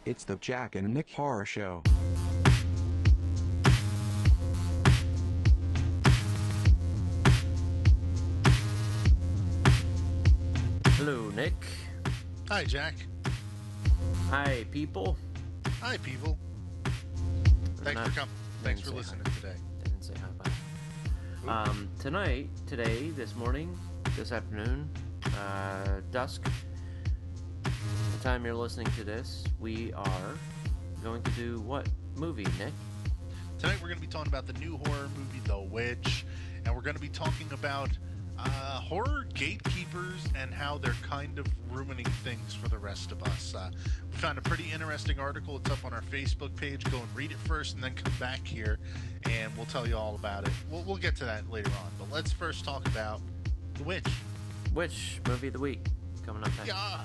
It's the Jack and Nick Horror Show. Hello, Nick. Hi, Jack. Hi, people. Hi, people. Thanks for coming. Thanks for listening today. Didn't say hi, bye. Today, this morning, this afternoon, dusk, the time you're listening to this, we are going to do what movie, Nick? Tonight we're going to be talking about the new horror movie, The Witch, and we're going to be talking about horror gatekeepers and how they're kind of ruining things for the rest of us. We found a pretty interesting article. It's up on our Facebook page. Go and read it first and then come back here and we'll tell you all about it. We'll get to that later on, but let's first talk about The Witch. Witch movie of the week coming up next. Yeah.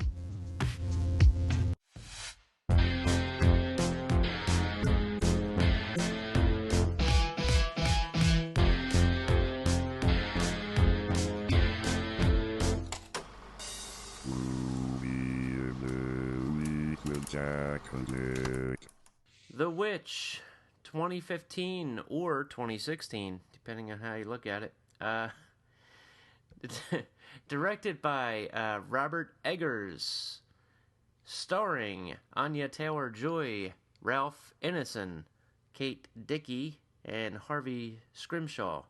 The Witch, 2015 or 2016, depending on how you look at it. Directed by Robert Eggers, starring Anya Taylor-Joy, Ralph Ineson, Kate Dickie, and Harvey Scrimshaw,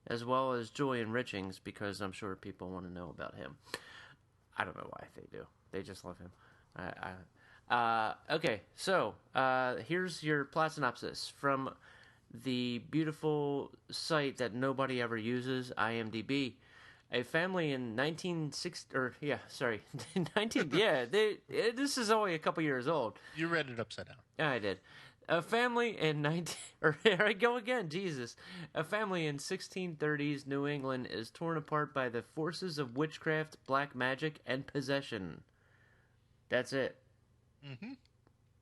as well as Joy Enrichings, because I'm sure people want to know about him. I don't know why they do. They just love him. Okay, so here's your plot synopsis from the beautiful site that nobody ever uses, IMDb. A family in 19... this is only a couple years old. You read it upside down. Yeah, I did. A family in here I go again, Jesus. A family in 1630s New England is torn apart by the forces of witchcraft, black magic, and possession. That's it. Mm-hmm.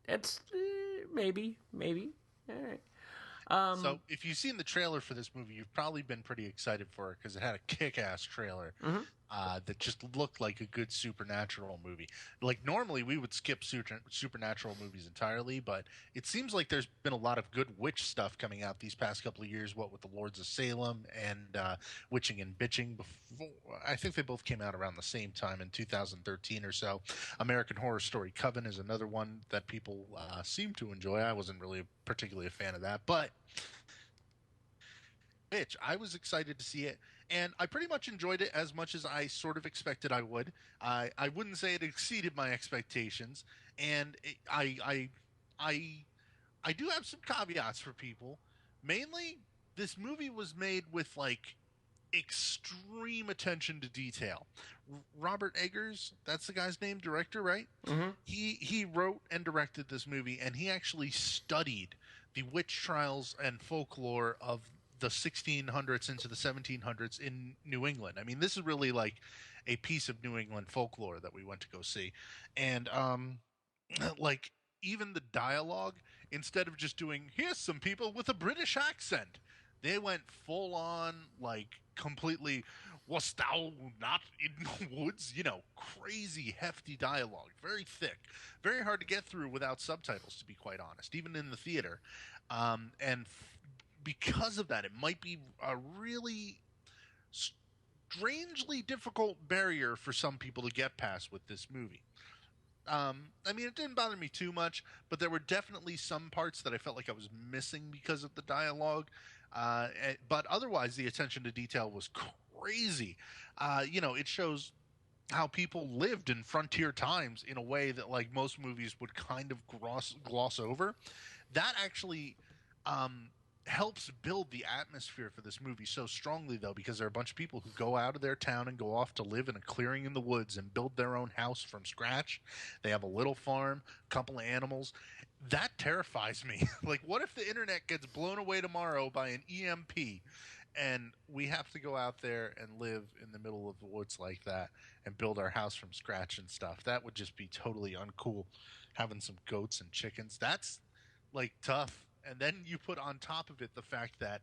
That's maybe. All right. So, if you've seen the trailer for this movie, you've probably been pretty excited for it because it had a kick-ass trailer that just looked like a good supernatural movie. Like, normally we would skip supernatural movies entirely, but it seems like there's been a lot of good witch stuff coming out these past couple of years, what with the Lords of Salem and Witching and Bitching. I think they both came out around the same time in 2013 or so. American Horror Story Coven is another one that people seem to enjoy. I wasn't really particularly a fan of that, but I was excited to see it, and I pretty much enjoyed it as much as I sort of expected I would. I wouldn't say it exceeded my expectations, and I do have some caveats for people. Mainly, this movie was made with like extreme attention to detail. Robert Eggers, that's the guy's name, director, right? Mm-hmm. He wrote and directed this movie, and he actually studied the witch trials and folklore of the 1600s into the 1700s in New England. I mean, this is really like a piece of New England folklore that we went to go see. And like even the dialogue, instead of just doing, here's some people with a British accent, they went full on, like, completely, wast thou not in the woods? You know, crazy, hefty dialogue. Very thick. Very hard to get through without subtitles, to be quite honest, even in the theater. Because of that, it might be a really strangely difficult barrier for some people to get past with this movie. I mean, it didn't bother me too much, but there were definitely some parts that I felt like I was missing because of the dialogue. But otherwise, the attention to detail was crazy. It shows how people lived in frontier times in a way that, like, most movies would kind of gloss over. That actually helps build the atmosphere for this movie so strongly, though, because there are a bunch of people who go out of their town and go off to live in a clearing in the woods and build their own house from scratch. They have a little farm, a couple of animals. That terrifies me. Like, what if the internet gets blown away tomorrow by an EMP and we have to go out there and live in the middle of the woods like that and build our house from scratch and stuff? That would just be totally uncool. Having some goats and chickens, that's like tough. And then you put on top of it the fact that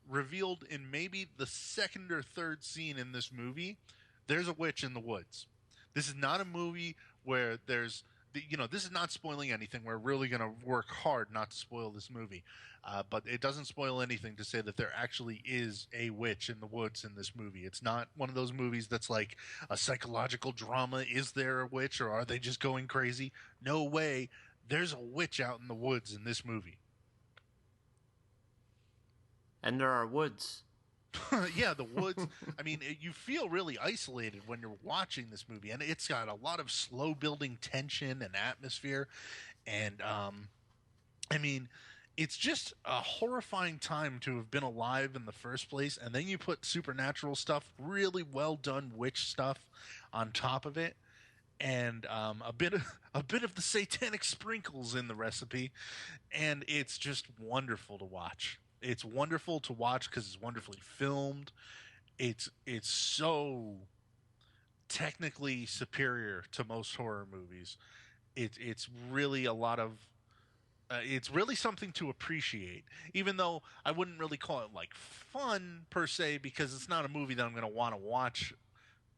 revealed in maybe the second or third scene in this movie, there's a witch in the woods. This is not a movie where there's this is not spoiling anything. We're really going to work hard not to spoil this movie. But it doesn't spoil anything to say that there actually is a witch in the woods in this movie. It's not one of those movies that's like a psychological drama. Is there a witch, or are they just going crazy? No way. There's a witch out in the woods in this movie. And there are woods. Yeah, the woods. I mean, you feel really isolated when you're watching this movie, and it's got a lot of slow building tension and atmosphere. And I mean, it's just a horrifying time to have been alive in the first place, and then you put supernatural stuff, really well done witch stuff, on top of it, and a bit of the satanic sprinkles in the recipe, and it's just wonderful to watch. It's wonderful to watch because it's wonderfully filmed. It's so technically superior to most horror movies. It's really a lot of it's really something to appreciate, even though I wouldn't really call it like fun per se, because it's not a movie that I'm going to want to watch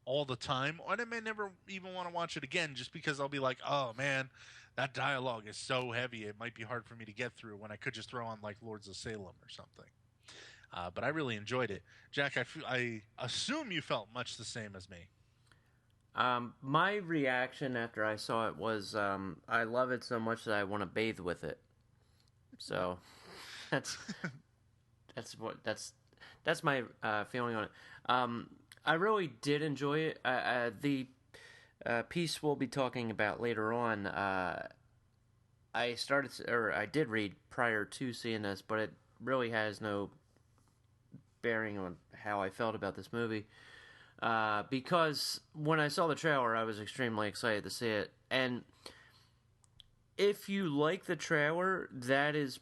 all the time, or I may never even want to watch it again, just because I'll be like, oh man, that dialogue is so heavy, it might be hard for me to get through, when I could just throw on like Lords of Salem or something. But I really enjoyed it. Jack, I assume you felt much the same as me. My reaction after I saw it was, I love it so much that I want to bathe with it. So that's my feeling on it. I really did enjoy it. The piece we'll be talking about later on, I did read prior to seeing this, but it really has no bearing on how I felt about this movie. Because when I saw the trailer, I was extremely excited to see it. And if you like the trailer, that is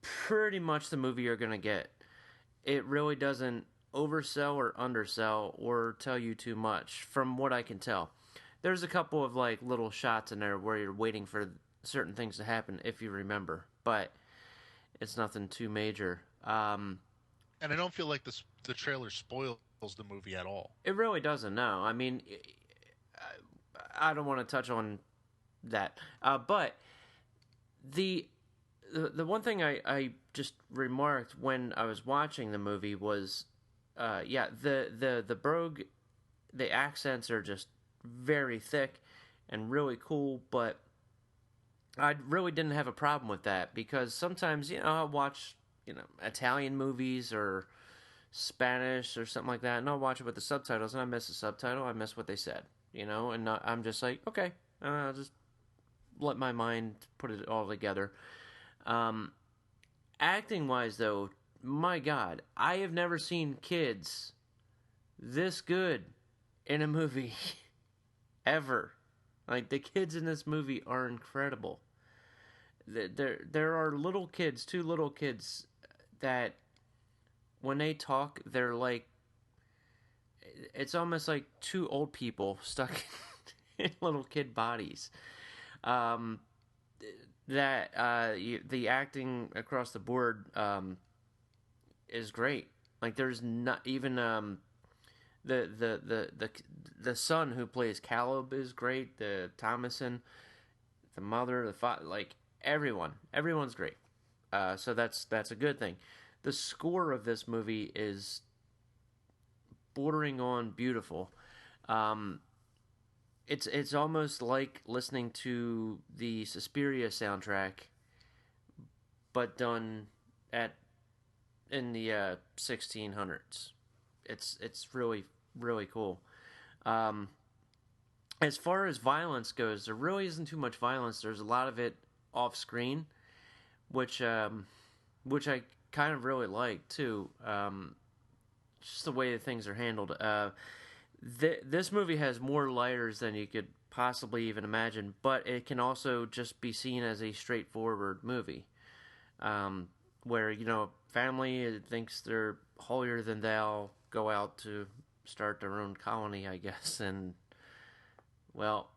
pretty much the movie you're going to get. It really doesn't oversell or undersell or tell you too much, from what I can tell. There's a couple of like little shots in there where you're waiting for certain things to happen, if you remember, but it's nothing too major. And I don't feel like the trailer spoils the movie at all. It really doesn't, no. I mean, I don't want to touch on that. But the one thing I just remarked when I was watching the movie was, the brogue, the accents are just very thick and really cool, but I really didn't have a problem with that, because sometimes, I'll watch, Italian movies or Spanish or something like that, and I'll watch it with the subtitles, and I miss the subtitle, I miss what they said, and I'm just like, okay, I'll just let my mind put it all together. Acting-wise, though, my God, I have never seen kids this good in a movie, ever. Like, the kids in this movie are incredible. There are little kids, two little kids, that when they talk, they're like, it's almost like two old people stuck in little kid bodies. The acting across the board is great. Like, there's not even the son who plays Caleb is great. The Thomason, the mother, the father, like everyone's great. So that's a good thing. The score of this movie is bordering on beautiful. It's almost like listening to the Suspiria soundtrack, but done in the 1600s. It's really, really cool. As far as violence goes, there really isn't too much violence. There's a lot of it off screen, which I kind of really like too. Just the way that things are handled. This movie has more layers than you could possibly even imagine, but it can also just be seen as a straightforward movie, where family thinks they're holier than thou, go out to start their own colony, I guess, and well,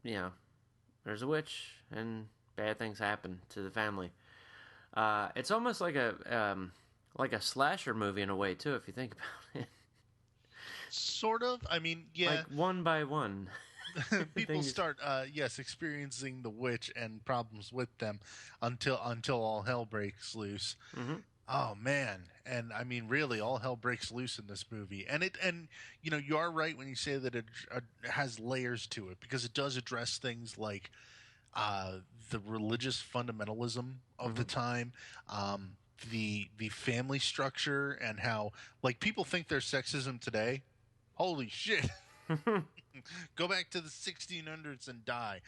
there's a witch and bad things happen to the family. It's almost like a slasher movie in a way too, if you think about it. Sort of. I mean, yeah. Like one by one. People Things. start, yes, experiencing the witch and problems with them until all hell breaks loose. Hmm. Oh man, and I mean, really, all hell breaks loose in this movie, and you are right when you say that it has layers to it because it does address things like uh, the religious fundamentalism of the Hmm. time, um, the family structure, and how like people think there's sexism today. Holy shit! Go back to the 1600s and die.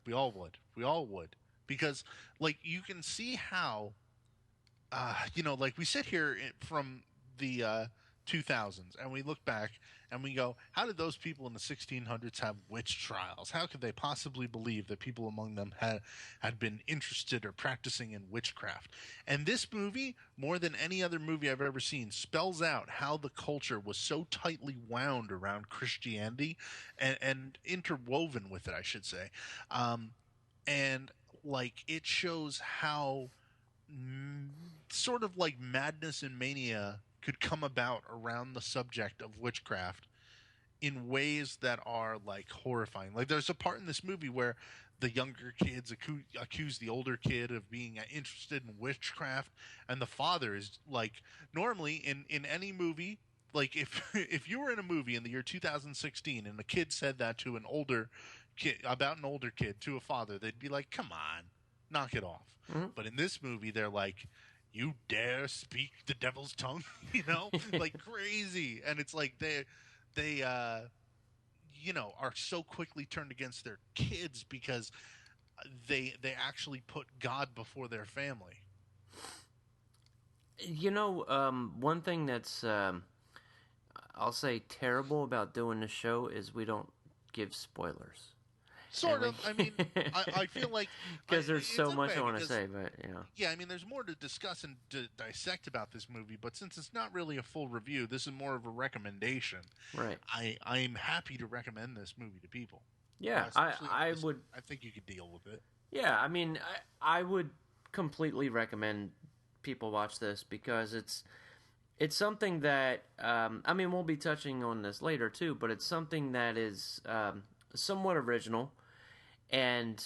We all would. We all would because like you can see how like we sit here from the 2000s and we look back and we go, how did those people in the 1600s have witch trials? How could they possibly believe that people among them had been interested or practicing in witchcraft? And this movie, more than any other movie I've ever seen, spells out how the culture was so tightly wound around Christianity and interwoven with it, I should say. And like it shows how mm, sort of like madness and mania could come about around the subject of witchcraft in ways that are like horrifying. Like there's a part in this movie where the younger kids accuse the older kid of being interested in witchcraft, and the father is like, normally in any movie, like if if you were in a movie in the year 2016 and the kid said that to an older kid about an older kid to a father, they'd be like, come on, knock it off. Hmm. But in this movie, they're like, "You dare speak the devil's tongue?" you know, like crazy. And it's like they are so quickly turned against their kids because they actually put God before their family. One thing that's I'll say terrible about doing the show is we don't give spoilers. Sort of. I mean, I feel like Because there's it's so much I okay want to because say, but yeah, I mean, there's more to discuss and to dissect about this movie, but since it's not really a full review, this is more of a recommendation. right. I'm happy to recommend this movie to people. Yeah, Especially I this- would. I think you could deal with it. Yeah, I mean, I would completely recommend people watch this because it's something that I mean we'll be touching on this later too, but it's something that is somewhat original and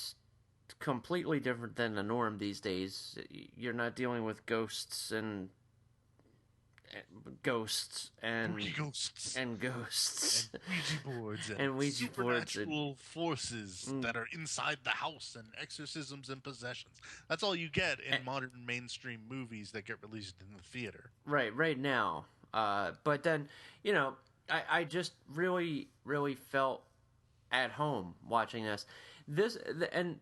completely different than the norm these days. You're not dealing with ghosts Spooky ghosts and ghosts and Ouija boards and, and Ouija boards supernatural forces that are inside the house and exorcisms and possessions. That's all you get in modern mainstream movies that get released in the theater. right now. But then I just really felt at home watching this. And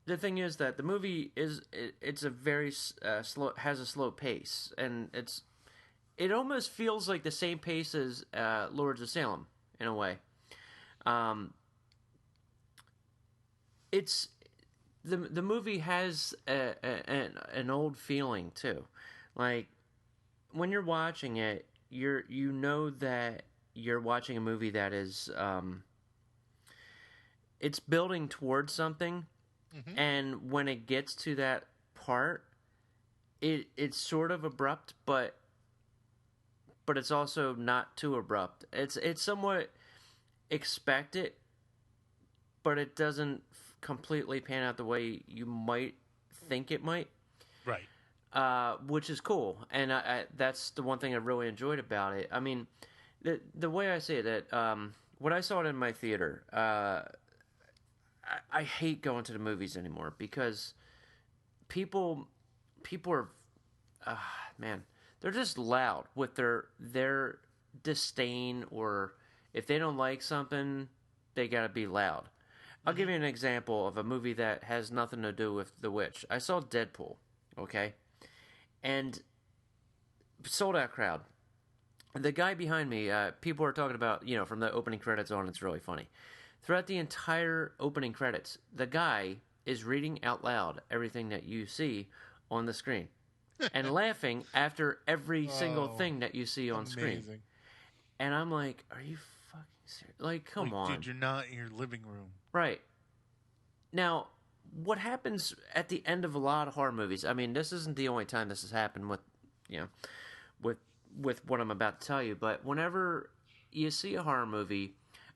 the thing is that the movie it's a very slow, has a slow pace, and it almost feels like the same pace as Lords of Salem in a way. It's the movie has an old feeling too, like when you're watching it, you know that you're watching a movie that is it's building towards something, and when it gets to that part, it's sort of abrupt, but it's also not too abrupt. It's somewhat expected, but it doesn't completely pan out the way you might think it might. Right. Which is cool, and that's the one thing I really enjoyed about it. I mean, the way I say that when I saw it in my theater, I hate going to the movies anymore because people are man, they're just loud with their disdain, or if they don't like something, they gotta be loud. I'll give you an example of a movie that has nothing to do with The Witch. I saw Deadpool, okay? And sold out crowd. The guy behind me, people are talking about, from the opening credits on, it's really funny. Throughout the entire opening credits, the guy is reading out loud everything that you see on the screen and laughing after every single thing that you see on screen. And I'm like, are you fucking serious? Like, come on. Dude, you're not in your living room. Right. Now, what happens at the end of a lot of horror movies, I mean, this isn't the only time this has happened with what I'm about to tell you, but whenever you see a horror movie,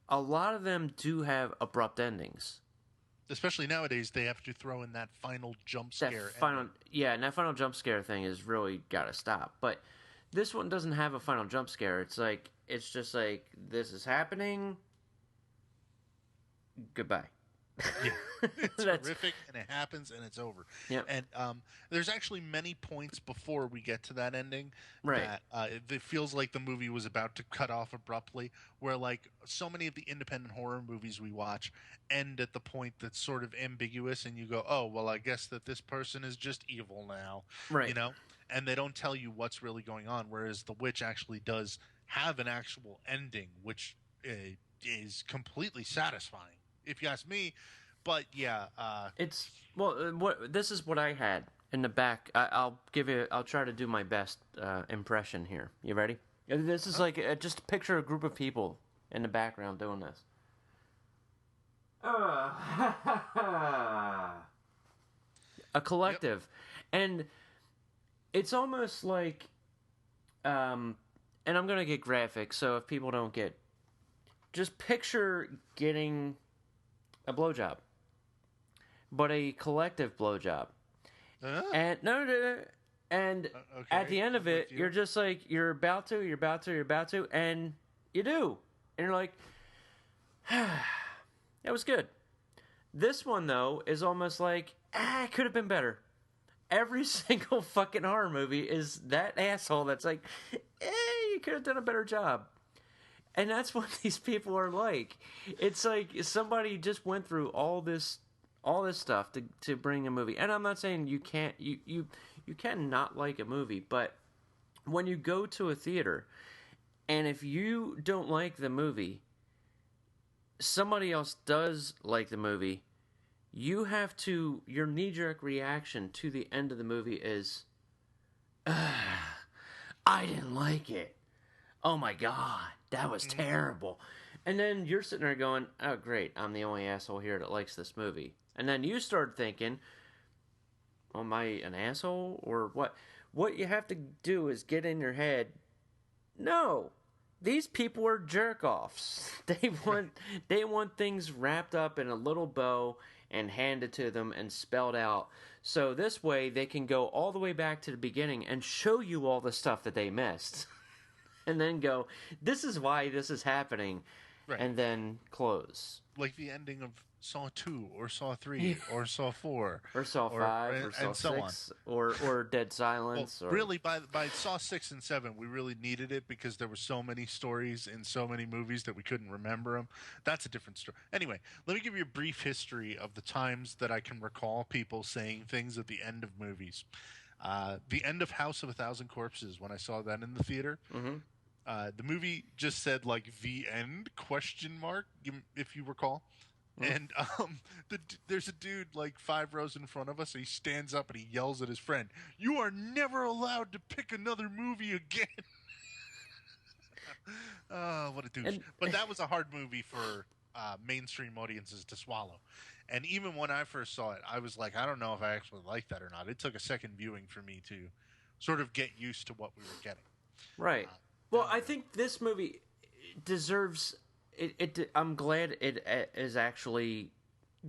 a lot of them do have abrupt endings. Especially nowadays, they have to throw in that final jump That scare. final, and that final jump scare thing is really got to stop. But this one doesn't have a final jump scare. It's just like, this is happening. Goodbye. Yeah, it's horrific, and it happens, and it's over. Yep. And there's actually many points before we get to that ending Right. that it feels like the movie was about to cut off abruptly, where like so many of the independent horror movies we watch end at the point that's sort of ambiguous, and you go, oh, well, I guess that this person is just evil now, Right. you know? And they don't tell you what's really going on, whereas The Witch actually does have an actual ending, which is completely satisfying, if you ask me. But yeah, It's what this is what I had in the back. I'll try to do my best impression here. You ready? This is like just picture a group of people in the background doing this. A collective, and it's almost like, and I'm gonna get graphic, so if people don't get, just picture getting a blowjob, but a collective blowjob. And and okay, at the end of I'm it, with you. you're just like, you're about to, and you do, and you're like, that was good. This one though is almost like, it could have been better. Every single fucking horror movie is that asshole that's like, you could have done a better job. And that's what these people are like. It's like somebody just went through all this stuff to bring a movie. And I'm not saying you can't you can not like a movie, but when you go to a theater and if you don't like the movie, somebody else does like the movie, you have to, your knee-jerk reaction to the end of the movie is, I didn't like it. Oh my god, that was terrible. And then you're sitting there going, oh great, I'm the only asshole here that likes this movie. And then you start thinking, am I an asshole or what? What you have to do is get in your head, no, these people are jerk-offs. They want things wrapped up in a little bow and handed to them and spelled out. So this way they can go all the way back to the beginning and show you all the stuff that they missed. And then go, this is why this is happening. Right. And then close. Like the ending of Saw 2 or Saw 3 or Saw 4 Or Saw 5 or Saw 6 or Dead Silence. Well, really, by Saw 6 and 7, we really needed it because there were so many stories in so many movies that we couldn't remember them. That's a different story. Anyway, let me give you a brief history of the times that I can recall people saying things at the end of movies. The end of House of a Thousand Corpses, when I saw that in the theater, the movie just said like "the end?" ? If you recall. And there's a dude like 5 rows in front of us. And he stands up and he yells at his friend, "You are never allowed to pick another movie again." Oh, what a douche! But that was a hard movie for mainstream audiences to swallow. And even when I first saw it, I was like, I don't know if I actually like that or not. It took a second viewing for me to sort of get used to what we were getting. Right. Well, I think this movie deserves it. I'm glad it is actually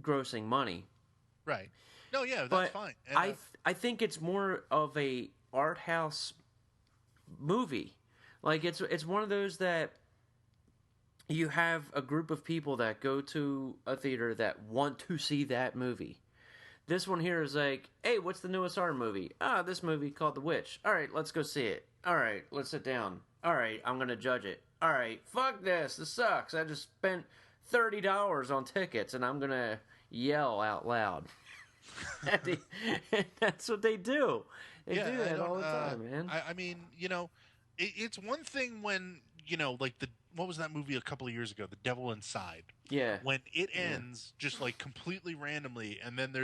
grossing money. Right. No, yeah, But that's fine. And, I think it's more of a art house movie. Like it's one of those that you have a group of people that go to a theater that want to see that movie. This one here is like, hey, what's the newest horror movie? This movie called The Witch. All right, let's go see it. All right, let's sit down. All right, I'm going to judge it. All right, fuck this. This sucks. I just spent $30 on tickets, and I'm going to yell out loud. And that's what they do. They do that all the time, man. I mean, it's one thing when, like what was that movie a couple of years ago, The Devil Inside? Yeah. When it ends just like completely randomly, and then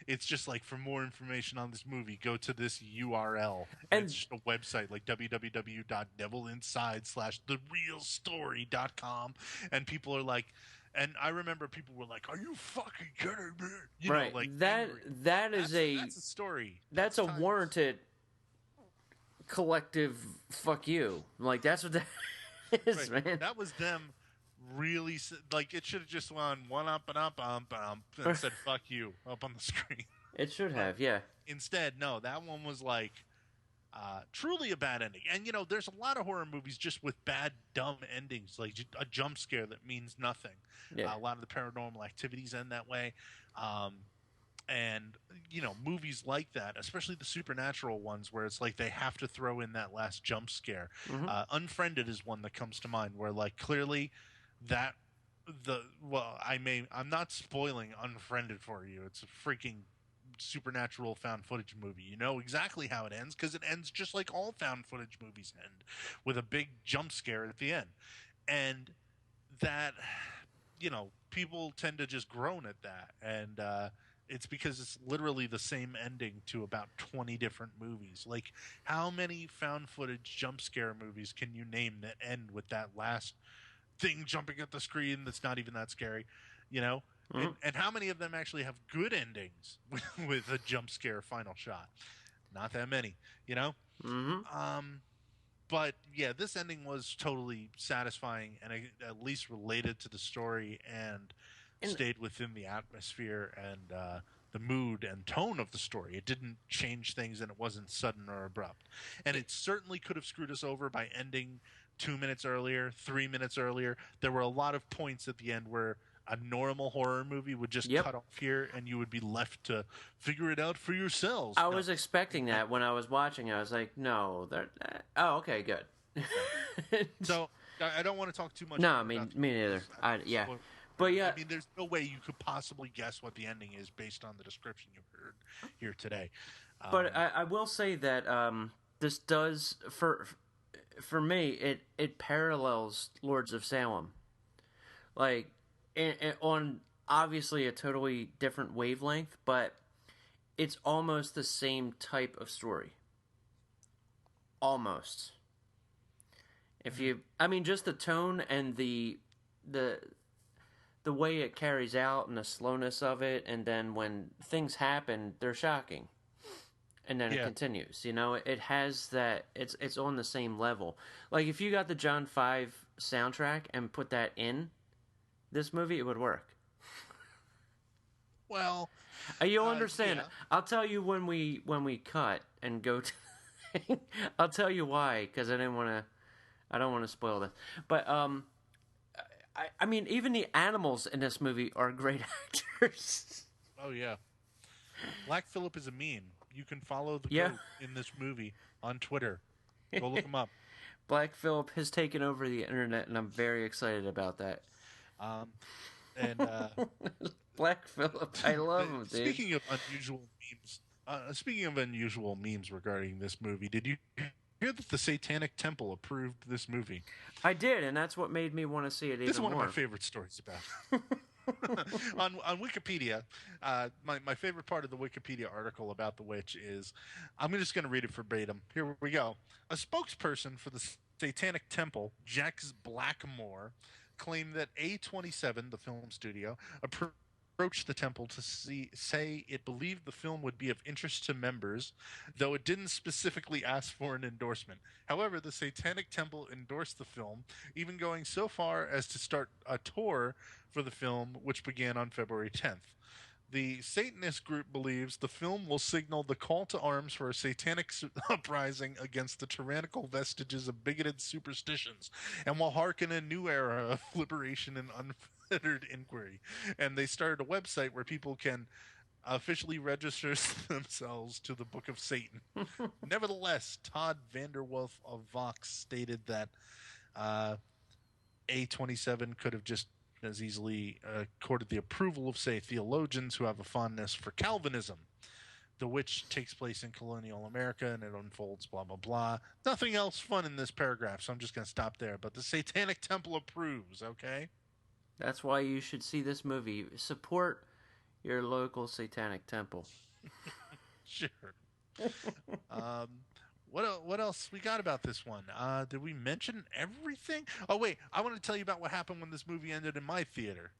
it's just like, for more information on this movie, go to this URL. And it's just a website like www.devilinside/therealstory.com. And people are like, and I remember people were like, "Are you fucking kidding me?" Right. Like that's a story. That's a warranted collective fuck you. Like, that's what that is, right. man. That was them really like it should have just gone one up and up, and said "fuck you" up on the screen. It should But have, yeah. instead, no, that one was like truly a bad ending. And there's a lot of horror movies just with bad, dumb endings, like a jump scare that means nothing. Yeah. A lot of the Paranormal Activities end that way. And movies like that, especially the supernatural ones, where it's like they have to throw in that last jump scare. Mm-hmm. Unfriended is one that comes to mind, where like clearly that I'm not spoiling Unfriended for you. It's a freaking supernatural found footage movie. You know exactly how it ends, because it ends just like all found footage movies end, with a big jump scare at the end. And that, people tend to just groan at that, and it's because it's literally the same ending to about 20 different movies. Like, how many found footage jump scare movies can you name that end with that last thing jumping at the screen that's not even that scary? Mm-hmm. And how many of them actually have good endings with a jump scare final shot? Not that many, Mm-hmm. But yeah, this ending was totally satisfying and at least related to the story and stayed within the atmosphere and the mood and tone of the story. It didn't change things, and it wasn't sudden or abrupt. And it certainly could have screwed us over by ending 2 minutes earlier, 3 minutes earlier. There were a lot of points at the end where a normal horror movie would just cut off here, and you would be left to figure it out for yourselves. I was expecting that when I was watching. I was like, no, oh, okay, good. So I don't want to talk too much. No, me neither. Yeah. But yeah, I mean, there's no way you could possibly guess what the ending is based on the description you heard here today. But I will say that this does, for me, it parallels Lords of Salem, like on obviously a totally different wavelength, but it's almost the same type of story. Almost. I mean, just the tone and the way it carries out and the slowness of it, and then when things happen, they're shocking, and then it continues. It has that. It's on the same level. Like if you got the John 5 soundtrack and put that in this movie, it would work. Well, you'll understand. Yeah. I'll tell you when we cut and go to. I'll tell you why, because I don't want to spoil this, but I mean, even the animals in this movie are great actors. Oh yeah, Black Phillip is a meme. You can follow the goat in this movie on Twitter. Go look him up. Black Phillip has taken over the internet, and I'm very excited about that. Black Phillip, I love him, dude. Speaking of unusual memes regarding this movie, did you hear that the Satanic Temple approved this movie? I did, and that's what made me want to see it even more. This is one of my favorite stories about it. on Wikipedia, my favorite part of the Wikipedia article about The Witch is, I'm just going to read it verbatim. Here we go. A spokesperson for the Satanic Temple, Jax Blackmore, claimed that A27, the film studio, approached the temple to say it believed the film would be of interest to members, though it didn't specifically ask for an endorsement. However, the Satanic Temple endorsed the film, even going so far as to start a tour for the film, which began on February 10th. The Satanist group believes the film will signal the call to arms for a satanic uprising against the tyrannical vestiges of bigoted superstitions, and will harken a new era of liberation and unfettered inquiry. And they started a website where people can officially register themselves to the Book of Satan. Nevertheless, Todd Vanderwolf of Vox stated that A27 could have just as easily accorded the approval of, say, theologians who have a fondness for Calvinism. The Witch takes place in colonial America, and it unfolds blah, blah, blah. Nothing else fun in this paragraph, so I'm just going to stop there. But the Satanic Temple approves, okay? That's why you should see this movie. Support your local Satanic Temple. Sure. What else we got about this one? Did we mention everything? Oh, wait. I want to tell you about what happened when this movie ended in my theater.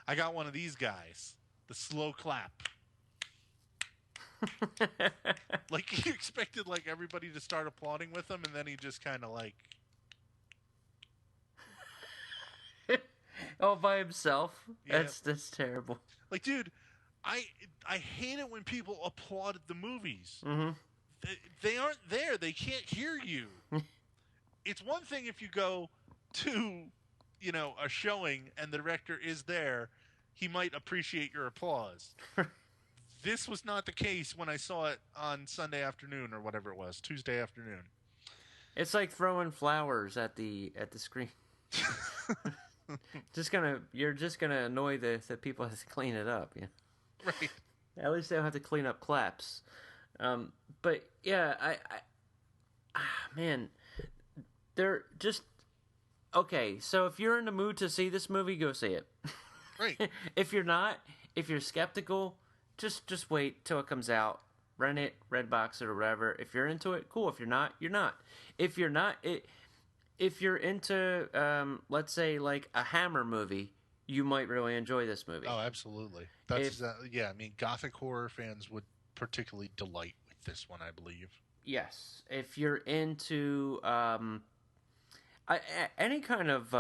I got one of these guys. The slow clap. Like, he expected, like, everybody to start applauding with him, and then he just kind of, like... All by himself. Yeah. That's terrible. Like, dude, I hate it when people applaud at the movies. Mm-hmm. They aren't there. They can't hear you. It's one thing if you go to, a showing and the director is there, he might appreciate your applause. This was not the case when I saw it on Sunday afternoon or whatever it was, Tuesday afternoon. It's like throwing flowers at the screen. You're just gonna annoy the people that have to clean it up. Yeah. Right. At least they don't have to clean up claps. But yeah, man, they're just okay. So if you're in the mood to see this movie, go see it. Right. If you're not, if you're skeptical, just wait till it comes out. Rent it, Redbox it or whatever. If you're into it, cool. If you're not, you're not. If you're not, if you're into, let's say like a Hammer movie, you might really enjoy this movie. Oh, absolutely. Yeah. I mean, Gothic horror fans would particularly delight with this one, I believe. Yes, if you're into any kind of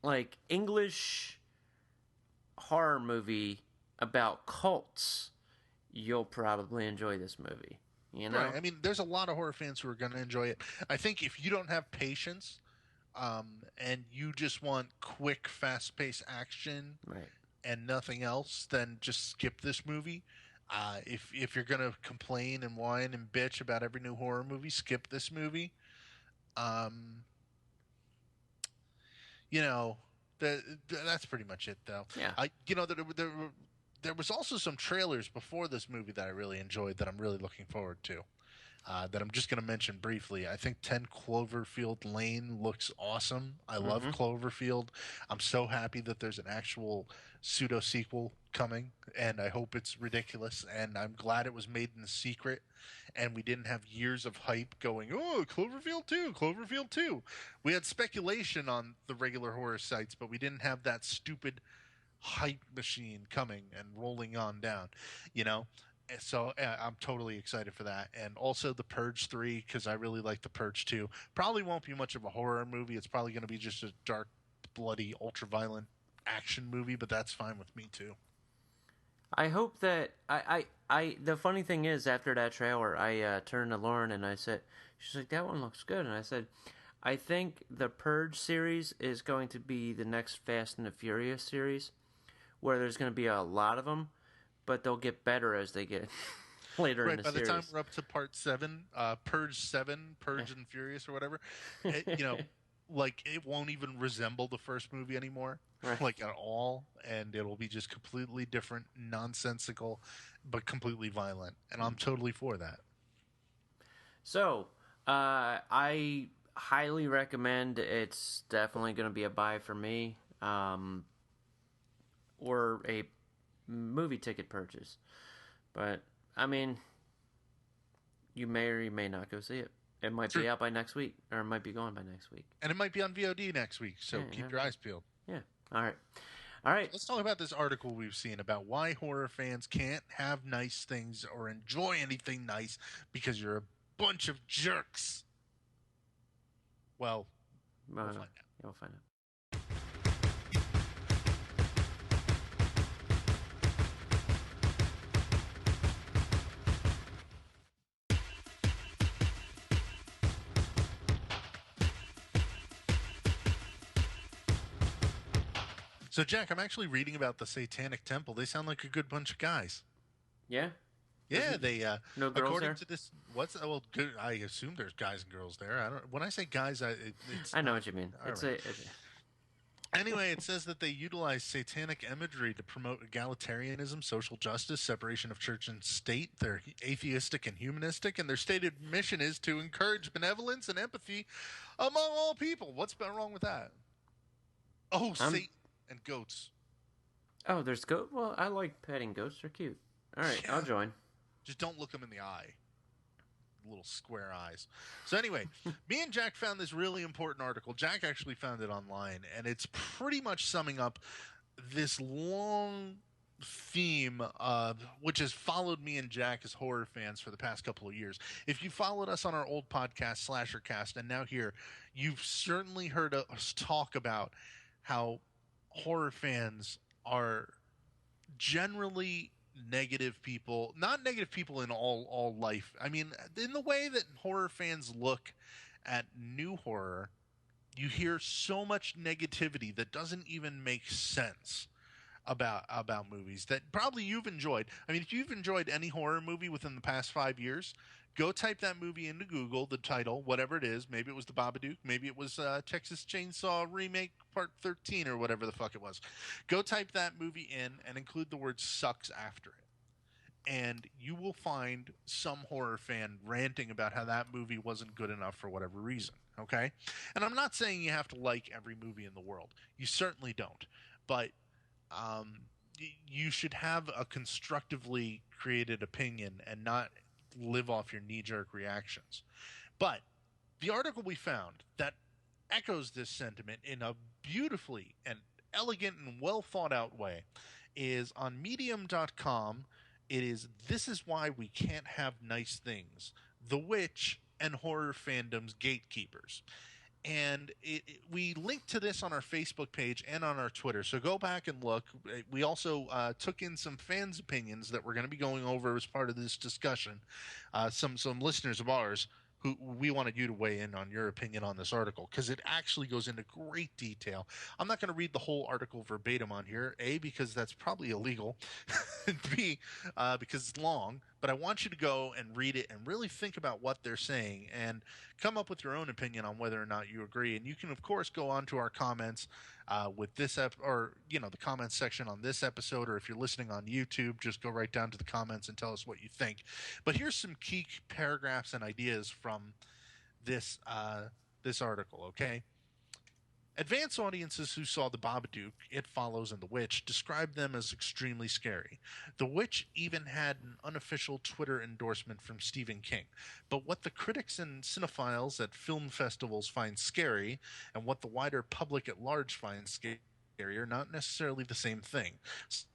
like English horror movie about cults, you'll probably enjoy this movie. You know, Right. I mean, there's a lot of horror fans who are going to enjoy it. I think if you don't have patience, and you just want quick, fast-paced action right? and nothing else, then just skip this movie. If you're going to complain and whine and bitch about every new horror movie, skip this movie. Um, you know, that's pretty much it, though. Yeah. There was also some trailers before this movie that I really enjoyed that I'm really looking forward to. That I'm just going to mention briefly. I think 10 Cloverfield Lane looks awesome. I love Cloverfield. I'm so happy that there's an actual pseudo sequel coming, and I hope it's ridiculous. And I'm glad it was made in secret, and we didn't have years of hype going, oh, Cloverfield 2, Cloverfield 2. We had speculation on the regular horror sites, but we didn't have that stupid hype machine coming and rolling on down, So I'm totally excited for that. And also The Purge 3, because I really like The Purge 2. Probably won't be much of a horror movie. It's probably going to be just a dark, bloody, ultra-violent action movie, but that's fine with me too. I hope that the funny thing is, after that trailer, I turned to Lauren and I said, she's like, that one looks good. And I said, I think the Purge series is going to be the next Fast and the Furious series, where there's going to be a lot of them, but they'll get better as they get later in the series. By the time we're up to part 7, Purge 7, Purge and Furious or whatever, like it won't even resemble the first movie anymore, right. Like at all, and it'll be just completely different, nonsensical, but completely violent, and I'm totally for that. So, I highly recommend. It's definitely going to be a buy for me. Or a movie ticket purchase. But, I mean, you may or you may not go see it. It might be out by next week, or it might be gone by next week. And it might be on VOD next week, so keep your eyes peeled. Yeah. All right. Let's talk about this article we've seen about why horror fans can't have nice things or enjoy anything nice because you're a bunch of jerks. Well, we'll find out. Yeah, we'll find out. So, Jack, I'm actually reading about the Satanic Temple. They sound like a good bunch of guys. Yeah? Yeah, they. No girls according there? to this, good. I assume there's guys and girls there. I don't. When I say guys, it's. I know what you mean. Anyway, it says that they utilize satanic imagery to promote egalitarianism, social justice, separation of church and state. They're atheistic and humanistic, and their stated mission is to encourage benevolence and empathy among all people. What's been wrong with that? Oh, Satan and goats. Oh, there's goat. Well, I like petting goats. They're cute. All right, yeah. I'll join. Just don't look them in the eye. Little square eyes. So anyway, me and Jack found this really important article. Jack actually found it online, and it's pretty much summing up this long theme which has followed me and Jack as horror fans for the past couple of years. If you followed us on our old podcast, Slashercast, and now here, you've certainly heard us talk about how horror fans are generally negative people, not negative people in all life. I mean, in the way that horror fans look at new horror, you hear so much negativity that doesn't even make sense about movies that probably you've enjoyed. I mean, if you've enjoyed any horror movie within the past 5 years, go type that movie into Google, the title, whatever it is. Maybe it was The Babadook. Maybe it was Texas Chainsaw Remake Part 13 or whatever the fuck it was. Go type that movie in and include the word sucks after it. And you will find some horror fan ranting about how that movie wasn't good enough for whatever reason. Okay? And I'm not saying you have to like every movie in the world. You certainly don't. But you should have a constructively created opinion and not live off your knee-jerk reactions. But the article we found that echoes this sentiment in a beautifully and elegant and well thought out way is on medium.com. It is "This is why we can't have nice things: The Witch and horror fandom's gatekeepers." And we link to this on our Facebook page and on our Twitter. So go back and look. We also took in some fans' opinions that we're going to be going over as part of this discussion. Some listeners of ours who we wanted you to weigh in on your opinion on this article, because it actually goes into great detail. I'm not going to read the whole article verbatim on here, A, because that's probably illegal, and B, because it's long. But I want you to go and read it and really think about what they're saying and come up with your own opinion on whether or not you agree. And you can, of course, go on to our comments with this or the comments section on this episode, or if you're listening on YouTube, just go right down to the comments and tell us what you think. But here's some key paragraphs and ideas from this this article. Okay. Advanced audiences who saw The Babadook, It Follows, and The Witch described them as extremely scary. The Witch even had an unofficial Twitter endorsement from Stephen King. But what the critics and cinephiles at film festivals find scary, and what the wider public at large finds scary, are not necessarily the same thing.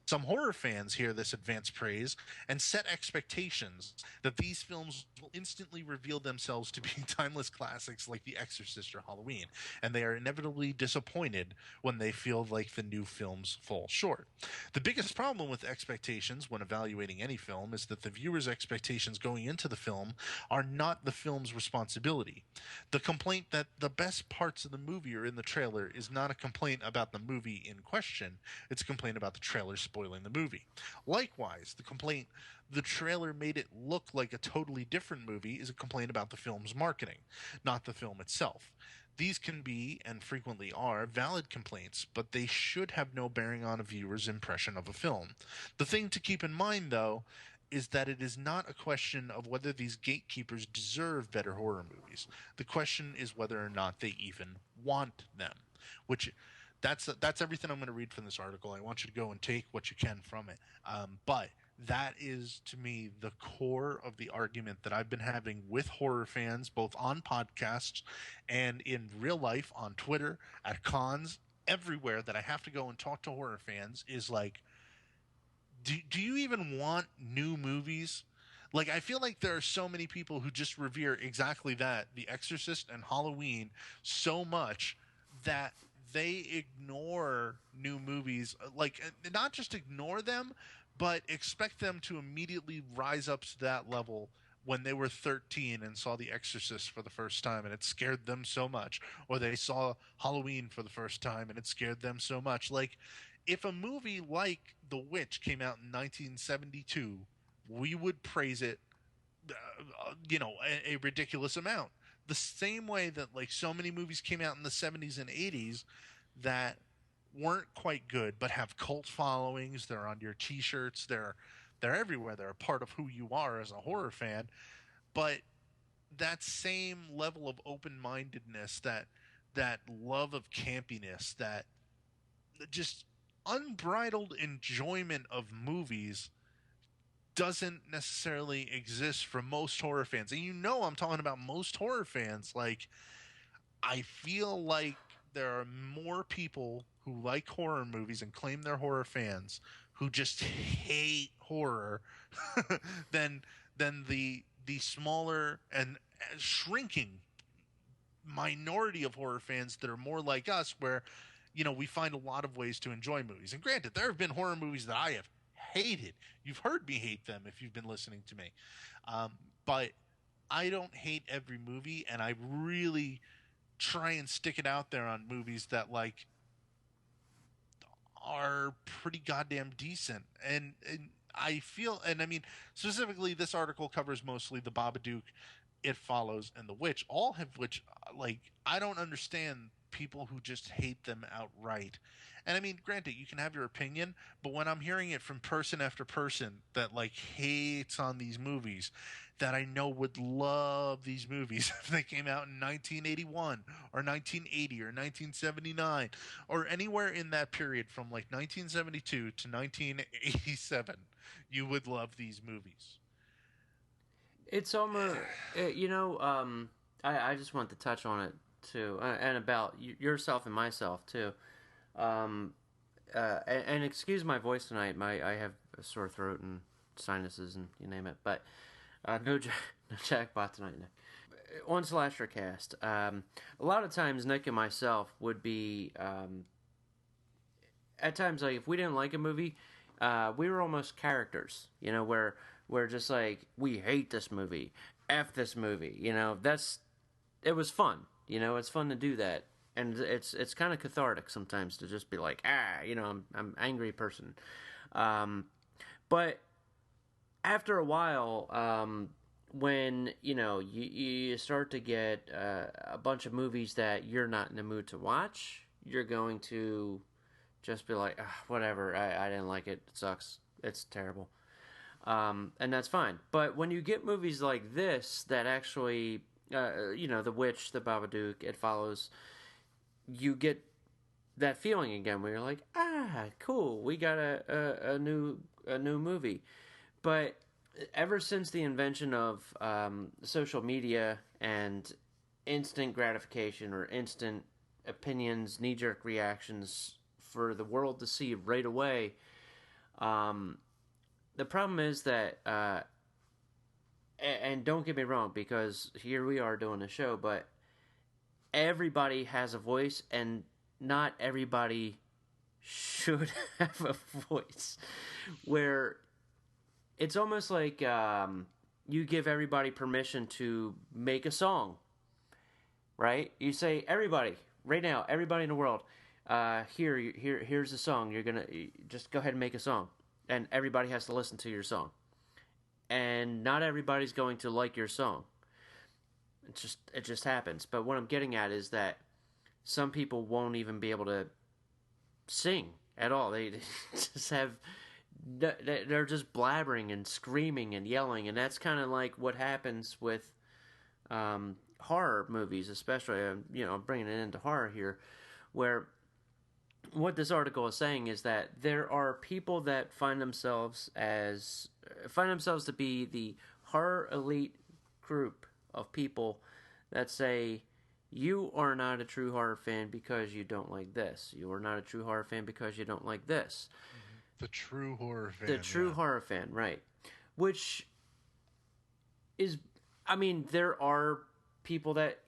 Some horror fans hear this advanced praise and set expectations that these films will instantly reveal themselves to be timeless classics like The Exorcist or Halloween, and they are inevitably disappointed when they feel like the new films fall short. The biggest problem with expectations when evaluating any film is that the viewer's expectations going into the film are not the film's responsibility. The complaint that the best parts of the movie are in the trailer is not a complaint about the movie in question, it's a complaint about the trailer spoiling the movie. Likewise, the complaint the trailer made it look like a totally different movie is a complaint about the film's marketing, not the film itself. These can be, and frequently are, valid complaints, but they should have no bearing on a viewer's impression of a film. The thing to keep in mind, though, is that it is not a question of whether these gatekeepers deserve better horror movies. The question is whether or not they even want them, which that's everything I'm going to read from this article. I want you to go and take what you can from it. But that is, to me, the core of the argument that I've been having with horror fans, both on podcasts and in real life, on Twitter, at cons, everywhere that I have to go and talk to horror fans, is like, do you even want new movies? Like, I feel like there are so many people who just revere exactly that, The Exorcist and Halloween, so much that they ignore new movies, like not just ignore them, but expect them to immediately rise up to that level when they were 13 and saw The Exorcist for the first time and it scared them so much, or they saw Halloween for the first time and it scared them so much. Like, if a movie like The Witch came out in 1972, we would praise it, a ridiculous amount. The same way that, like, so many movies came out in the 70s and 80s that weren't quite good but have cult followings. They're on your t-shirts, they're everywhere, they're a part of who you are as a horror fan. But that same level of open-mindedness, that love of campiness, that just unbridled enjoyment of movies doesn't necessarily exist for most horror fans. And I'm talking about most horror fans. Like, I feel like there are more people who like horror movies and claim they're horror fans who just hate horror than the smaller and shrinking minority of horror fans that are more like us, where we find a lot of ways to enjoy movies. And granted, there have been horror movies that I have hated. You've heard me hate them if you've been listening to me. But I don't hate every movie, and I really try and stick it out there on movies that like are pretty goddamn decent. And I feel, and I mean, specifically, this article covers mostly The Babadook, It Follows, and The Witch, all of which, like, I don't understand people who just hate them outright. And I mean, granted, you can have your opinion, but when I'm hearing it from person after person that, like, hates on these movies, that I know would love these movies if they came out in 1981 or 1980 or 1979 or anywhere in that period from like 1972 to 1987, you would love these movies. It's almost, I just want to touch on it too, and about yourself and myself too. And excuse my voice tonight. I have a sore throat and sinuses and you name it, but no jackpot tonight, Nick. On Slasher Cast, a lot of times Nick and myself would be, at times, like, if we didn't like a movie, we were almost characters, where we're just like, we hate this movie, F this movie, it was fun, it's fun to do that, and it's kind of cathartic sometimes to just be like, I'm an angry person, but after a while, when you start to get a bunch of movies that you're not in the mood to watch, you're going to just be like, whatever, I didn't like it, it sucks, it's terrible, and that's fine. But when you get movies like this that actually, The Witch, The Babadook, It Follows, you get that feeling again where you're like, cool, we got a new movie. But ever since the invention of social media and instant gratification or instant opinions, knee-jerk reactions for the world to see right away, the problem is that, and don't get me wrong, because here we are doing a show, but everybody has a voice, and not everybody should have a voice, where it's almost like you give everybody permission to make a song, right? You say, everybody, right now, everybody in the world, here's a song. You're gonna just go ahead and make a song, and everybody has to listen to your song. And not everybody's going to like your song. It just happens. But what I'm getting at is that some people won't even be able to sing at all. They just have. They're just blabbering and screaming and yelling, and that's kind of like what happens with horror movies, especially. I'm bringing it into horror here, where what this article is saying is that there are people that find themselves to be the horror elite group of people that say, you are not a true horror fan because you don't like this. You are not a true horror fan because you don't like this. The true horror fan. The true horror fan, right. Which is, I mean, there are people that,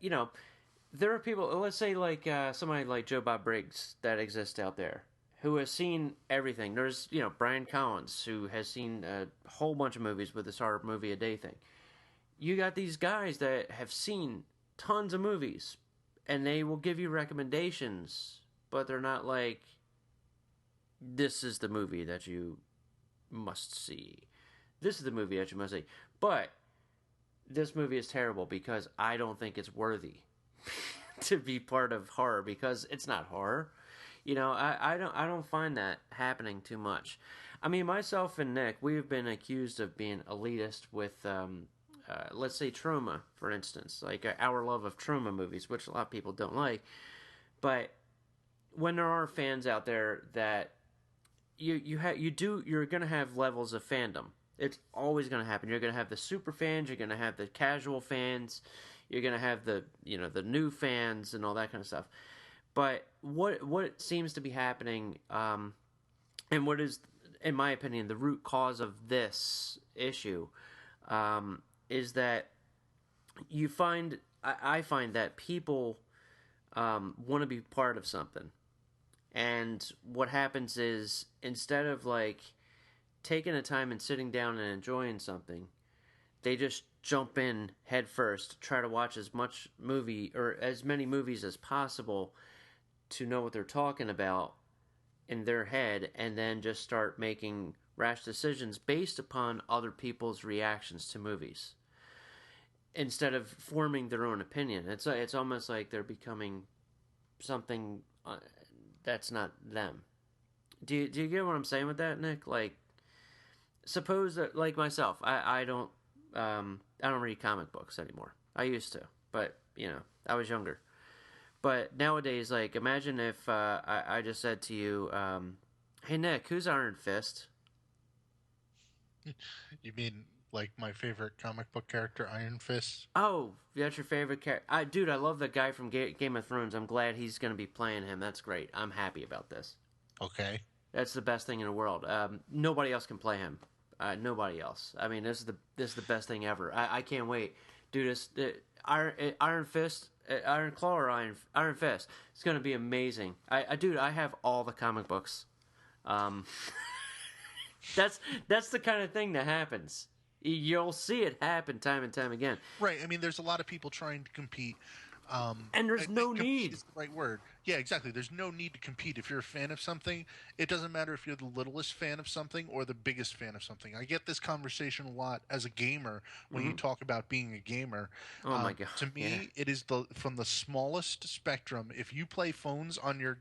there are people, let's say like somebody like Joe Bob Briggs that exists out there who has seen everything. There's, Brian Collins who has seen a whole bunch of movies with this horror movie a day thing. You got these guys that have seen tons of movies and they will give you recommendations, but they're not like, this is the movie that you must see. This is the movie that you must see. But this movie is terrible because I don't think it's worthy to be part of horror because it's not horror. I don't find that happening too much. I mean, myself and Nick, we've been accused of being elitist with, let's say, Troma, for instance, like our love of Troma movies, which a lot of people don't like. But when there are fans out there that you're going to have levels of fandom. It's always going to happen. You're going to have the super fans. You're going to have the casual fans. You're going to have the new fans and all that kind of stuff. But what seems to be happening, and what is, in my opinion, the root cause of this issue, is that I find that people want to be part of something. And what happens is, instead of like taking the time and sitting down and enjoying something, they just jump in head first, try to watch as much movie or as many movies as possible to know what they're talking about in their head, and then just start making rash decisions based upon other people's reactions to movies instead of forming their own opinion. It's almost like they're becoming something that's not them. Do you get what I'm saying with that, Nick? Like, suppose that, like myself, I don't read comic books anymore. I used to, but I was younger. But nowadays, like, imagine if I just said to you, "Hey Nick, who's Iron Fist?" You mean like my favorite comic book character, Iron Fist? Oh, that's your favorite character? Dude, I love the guy from Game of Thrones. I'm glad he's going to be playing him. That's great. I'm happy about this. Okay. That's the best thing in the world. Nobody else can play him. Nobody else. I mean, this is the best thing ever. I can't wait, dude. This Iron Fist, Iron Claw, or Iron Fist. It's going to be amazing. Dude, I have all the comic books. That's the kind of thing that happens. You'll see it happen time and time again. Right. I mean, there's a lot of people trying to compete. And there's no need. Is the right word. Yeah, exactly. There's no need to compete. If you're a fan of something, it doesn't matter if you're the littlest fan of something or the biggest fan of something. I get this conversation a lot as a gamer when you talk about being a gamer. Oh my god! To me, it is from the smallest spectrum. If you play phones on your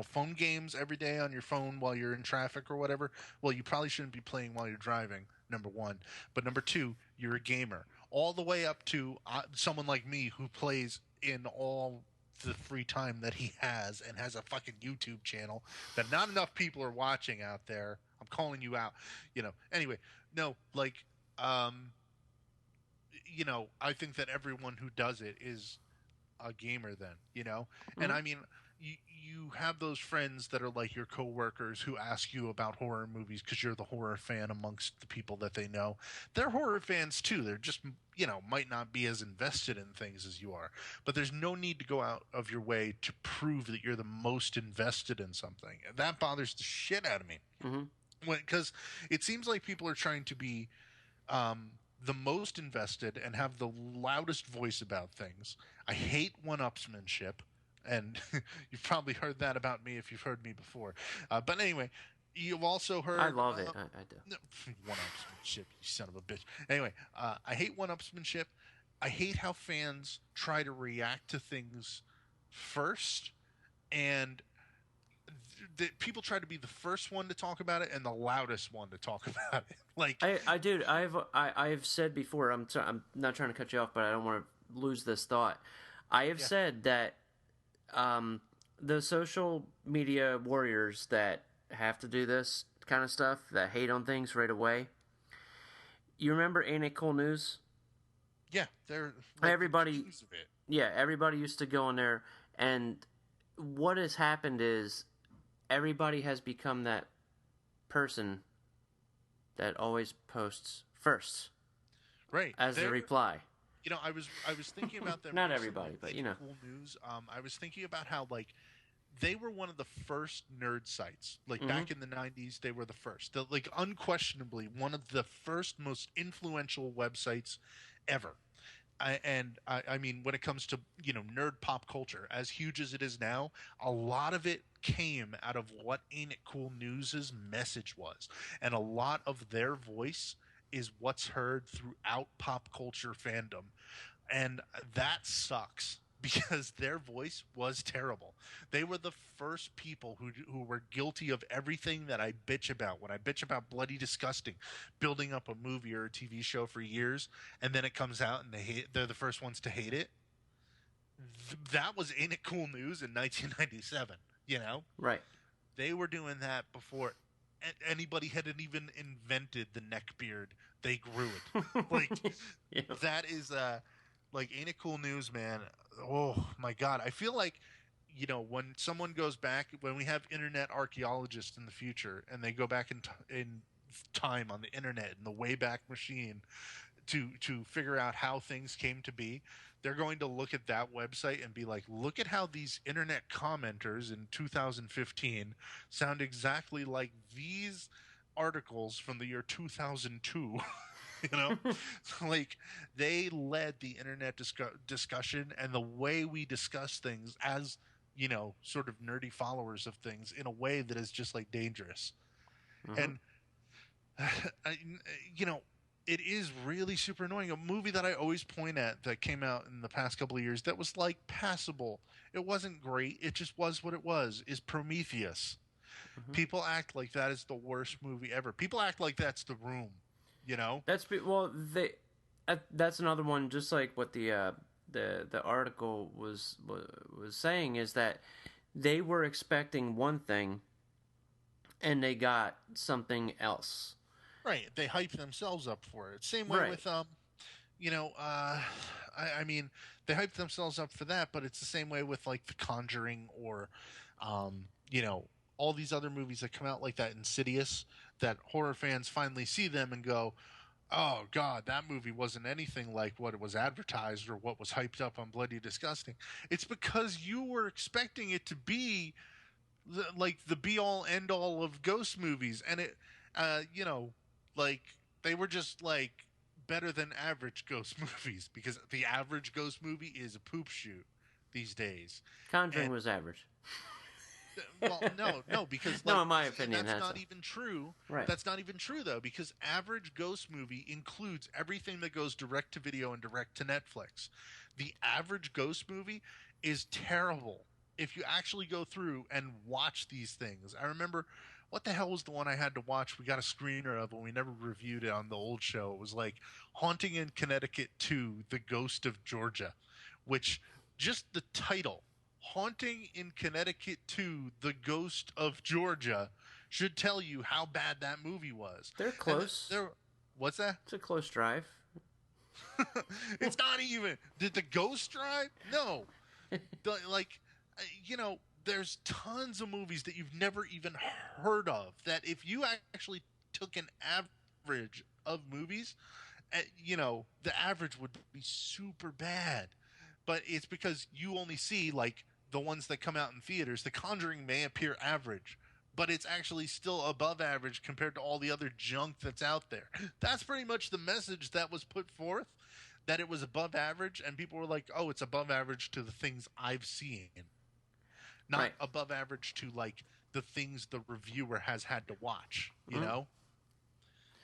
phone games every day on your phone while you're in traffic or whatever, well, you probably shouldn't be playing while you're driving, number one. But number two, you're a gamer. All the way up to someone like me who plays in all the free time that he has and has a fucking YouTube channel that not enough people are watching out there. I'm calling you out. Anyway, no, like, I think that everyone who does it is a gamer then, And I mean, you have those friends that are like your coworkers who ask you about horror movies because you're the horror fan amongst the people that they know. They're horror fans too. They're just, might not be as invested in things as you are. But there's no need to go out of your way to prove that you're the most invested in something. And that bothers the shit out of me. Because it seems like people are trying to be the most invested and have the loudest voice about things. I hate one-upsmanship. And you've probably heard that about me if you've heard me before. But anyway, you've also heard... I love it. I do. One-upsmanship, you son of a bitch. Anyway, I hate one-upsmanship. I hate how fans try to react to things first. And people try to be the first one to talk about it and the loudest one to talk about it. Like, dude, I've said before, I'm not trying to cut you off, but I don't want to lose this thought. I have said that the social media warriors that have to do this kind of stuff, that hate on things right away. You remember Ain't It Cool News? Yeah, they're like everybody used to go in there, and what has happened is everybody has become that person that always posts first, right, as the reply. I was thinking about them. Not everybody, but Cool News. I was thinking about how, like, they were one of the first nerd sites. Like, back in the 90s, they were the first. Like, unquestionably one of the first most influential websites ever. I mean, when it comes to, nerd pop culture, as huge as it is now, a lot of it came out of what Ain't It Cool News' message was. And a lot of their voice is what's heard throughout pop culture fandom. And that sucks because their voice was terrible. They were the first people who were guilty of everything that I bitch about. When I bitch about Bloody Disgusting, building up a movie or a TV show for years, and then it comes out and they're the first ones to hate it. That was Ain't It Cool News in 1997, Right. They were doing that before anybody had even invented the neck beard. They grew it. Like, that is like, Ain't It Cool News, man. Oh my god, I feel like, when someone goes back, when we have internet archaeologists in the future and they go back in time on the internet in the Wayback Machine to figure out how things came to be, they're going to look at that website and be like, look at how these internet commenters in 2015 sound exactly like these articles from the year 2002. You know, like they led the internet discussion and the way we discuss things as, sort of nerdy followers of things in a way that is just like dangerous. And I, you know, it is really super annoying. A movie that I always point at that came out in the past couple of years that was like passable. It wasn't great. It just was what it was. Is Prometheus. People act like that is the worst movie ever. People act like that's The Room. You know. That's another one. Just like what the article was saying, is that they were expecting one thing, and they got something else. Right, they hype themselves up for it. Same way with I mean, they hype themselves up for that, but it's the same way with like The Conjuring or, all these other movies that come out like that, Insidious, that horror fans finally see them and go, "Oh God, that movie wasn't anything like what it was advertised or what was hyped up on Bloody Disgusting." It's because you were expecting it to be the be all end all of ghost movies, and it, like they were just like better than average ghost movies, because the average ghost movie is a poop shoot these days. Conjuring was average. Well, no, because no, in my opinion, that's not even true. Right. That's not even true though, because average ghost movie includes everything that goes direct to video and direct to Netflix. The average ghost movie is terrible if you actually go through and watch these things. I remember, what the hell was the one I had to watch? We got a screener of it. We never reviewed it on the old show. It was like Haunting in Connecticut 2, The Ghost of Georgia, which just the title, Haunting in Connecticut 2, The Ghost of Georgia, should tell you how bad that movie was. They're close. What's that? It's a close drive. It's not even. Did the ghost drive? No. There's tons of movies that you've never even heard of that if you actually took an average of movies, the average would be super bad. But it's because you only see like the ones that come out in theaters. The Conjuring may appear average, but it's actually still above average compared to all the other junk that's out there. That's pretty much the message that was put forth, that it was above average, and people were like, oh, it's above average to the things I've seen. Not above average to like the things the reviewer has had to watch, you know?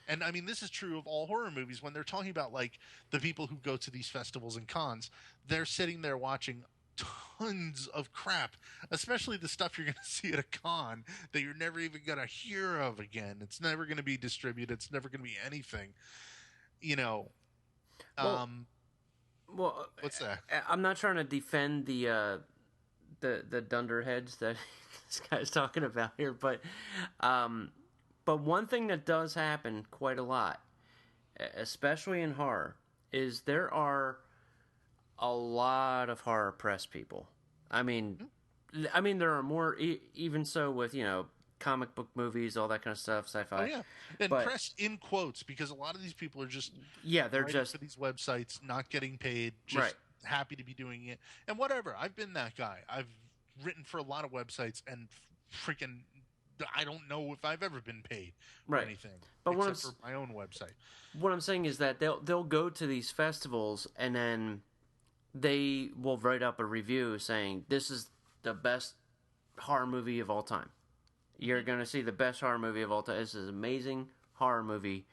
And I mean, this is true of all horror movies. When they're talking about like the people who go to these festivals and cons, they're sitting there watching tons of crap, especially the stuff you're going to see at a con that you're never even going to hear of again. It's never going to be distributed. It's never going to be anything, Well, what's that? I'm not trying to defend the dunderheads that this guy's talking about here, but one thing that does happen quite a lot, especially in horror, is there are a lot of horror press people. I mean, there are more, even so with, comic book movies, all that kind of stuff, sci-fi. Oh, yeah. And press in quotes, because a lot of these people are just... Yeah, they're just... for these websites, not getting paid, just happy to be doing it. And whatever, I've been that guy. I've written for a lot of websites, and freaking... I don't know if I've ever been paid for anything, but except for my own website. What I'm saying is that they'll go to these festivals, and then they will write up a review saying, this is the best horror movie of all time. You're going to see the best horror movie of all time. This is an amazing horror movie.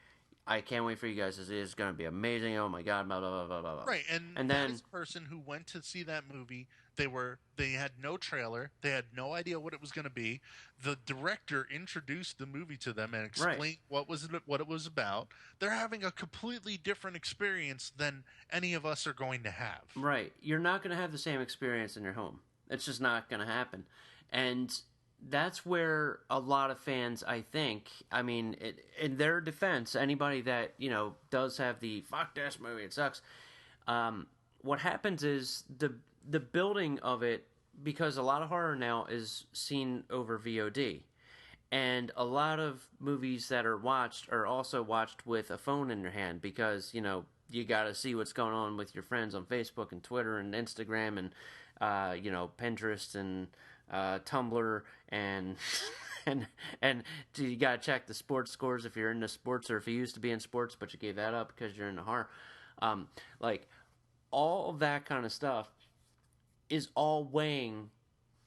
I can't wait for you guys to see it. It's going to be amazing. Oh my God, blah, blah, blah, blah, blah. Right, and then this person who went to see that movie, they had no trailer. They had no idea what it was going to be. The director introduced the movie to them and explained what it was about. They're having a completely different experience than any of us are going to have. Right. You're not going to have the same experience in your home. It's just not going to happen. And that's where a lot of fans, I think, I mean, in their defense, anybody that, does have the fuck this movie, it sucks. What happens is the building of it, because a lot of horror now is seen over VOD. And a lot of movies that are watched are also watched with a phone in your hand because, you got to see what's going on with your friends on Facebook and Twitter and Instagram and Pinterest and Tumblr and and you got to check the sports scores if you're into sports, or if you used to be in sports but you gave that up because you're into horror. Like all of that kind of stuff is all weighing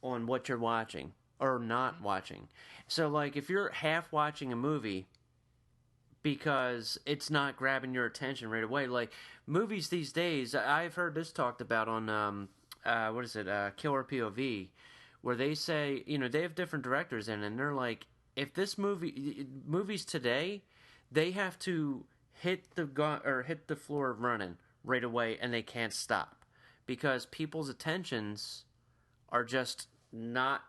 on what you're watching or not watching. So like if you're half watching a movie because it's not grabbing your attention right away, like movies these days, I've heard this talked about on what is it, Killer POV, where they say, they have different directors in, and they're like, if this movies today, they have to hit the floor running right away, and they can't stop because people's attentions are just not.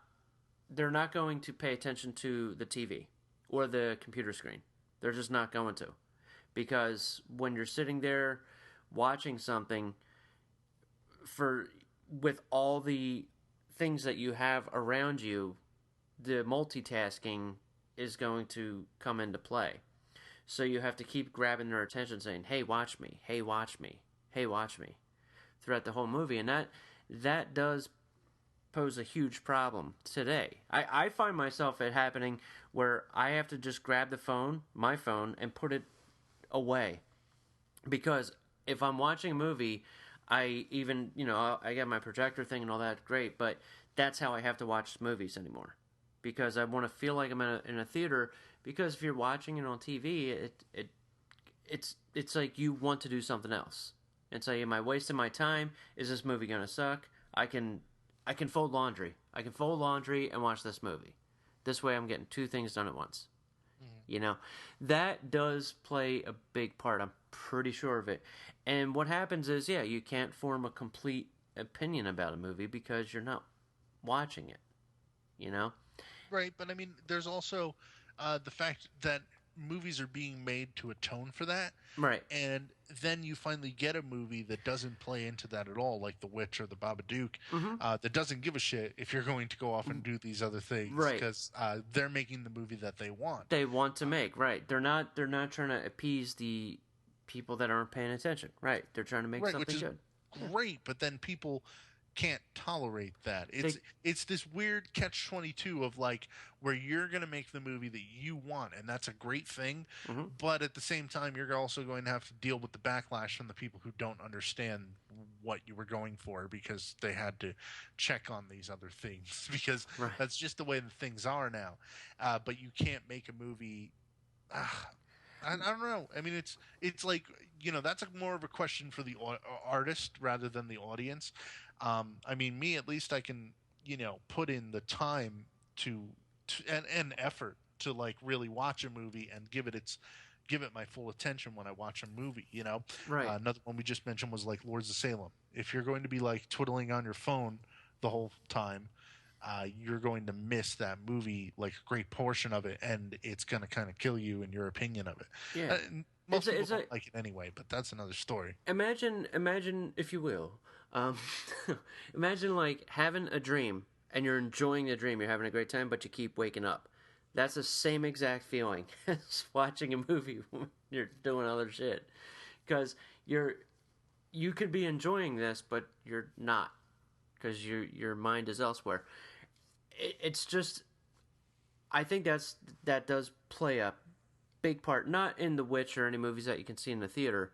They're not going to pay attention to the TV or the computer screen. They're just not going to, because when you're sitting there watching something with all the things that you have around you, the multitasking is going to come into play. So you have to keep grabbing their attention saying, hey, watch me, hey, watch me, hey, watch me, throughout the whole movie. And that does pose a huge problem today. I find myself it happening where I have to just grab my phone, and put it away. Because if I'm watching a movie, I got my projector thing and all that, great, but that's how I have to watch movies anymore. Because I want to feel like I'm in a theater, because if you're watching it on TV, it's like you want to do something else. It's like, am I wasting my time? Is this movie going to suck? I can fold laundry. I can fold laundry and watch this movie. This way I'm getting two things done at once. Mm-hmm. That does play a big part. I'm pretty sure of it. And what happens is, you can't form a complete opinion about a movie because you're not watching it, Right, but I mean, there's also the fact that movies are being made to atone for that. Right. And then you finally get a movie that doesn't play into that at all, like The Witch or The Babadook, that doesn't give a shit if you're going to go off and do these other things, right? Because they're making the movie that they want. They want to make, right? They're not trying to appease the people that aren't paying attention, right? They're trying to make something which is good. Great, but then people can't tolerate that. It's this weird catch-22 of like where you're going to make the movie that you want, and that's a great thing, but at the same time you're also going to have to deal with the backlash from the people who don't understand what you were going for because they had to check on these other things because that's just the way that things are now. But you can't make a movie. I don't know. I mean, it's like, that's more of a question for the artist rather than the audience. I mean, me at least, I can, put in the time and effort to like really watch a movie and give it my full attention when I watch a movie. Right. Another one we just mentioned was like Lords of Salem. If you're going to be like twiddling on your phone the whole time, you're going to miss that movie, like a great portion of it, and it's going to kind of kill you in your opinion of it. Yeah. Most people don't like it anyway, but that's another story. Imagine, if you will, imagine like having a dream and you're enjoying the dream, you're having a great time, but you keep waking up. That's the same exact feeling as watching a movie when you're doing other shit, because you could be enjoying this, but you're not, because your mind is elsewhere. It's just, I think that does play a big part, not in The Witch or any movies that you can see in the theater,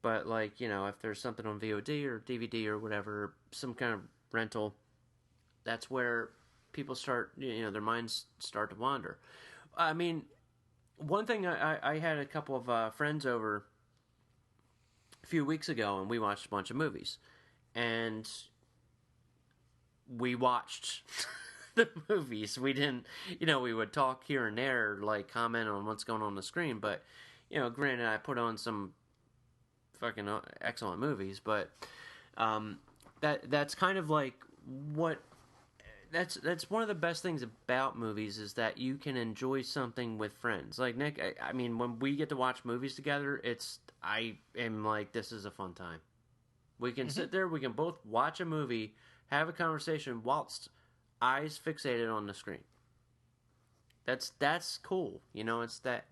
but like, if there's something on VOD or DVD or whatever, some kind of rental, that's where people start, their minds start to wander. I mean, one thing, I had a couple of friends over a few weeks ago, and we watched a bunch of movies, and we watched the movies. We didn't, we would talk here and there, like comment on what's going on the screen, but, granted, I put on some fucking excellent movies, but that's kind of like what, that's one of the best things about movies, is that you can enjoy something with friends. Like Nick, I mean, when we get to watch movies together, I am like, this is a fun time. We can sit there, we can both watch a movie, have a conversation whilst eyes fixated on the screen. That's cool. It's that.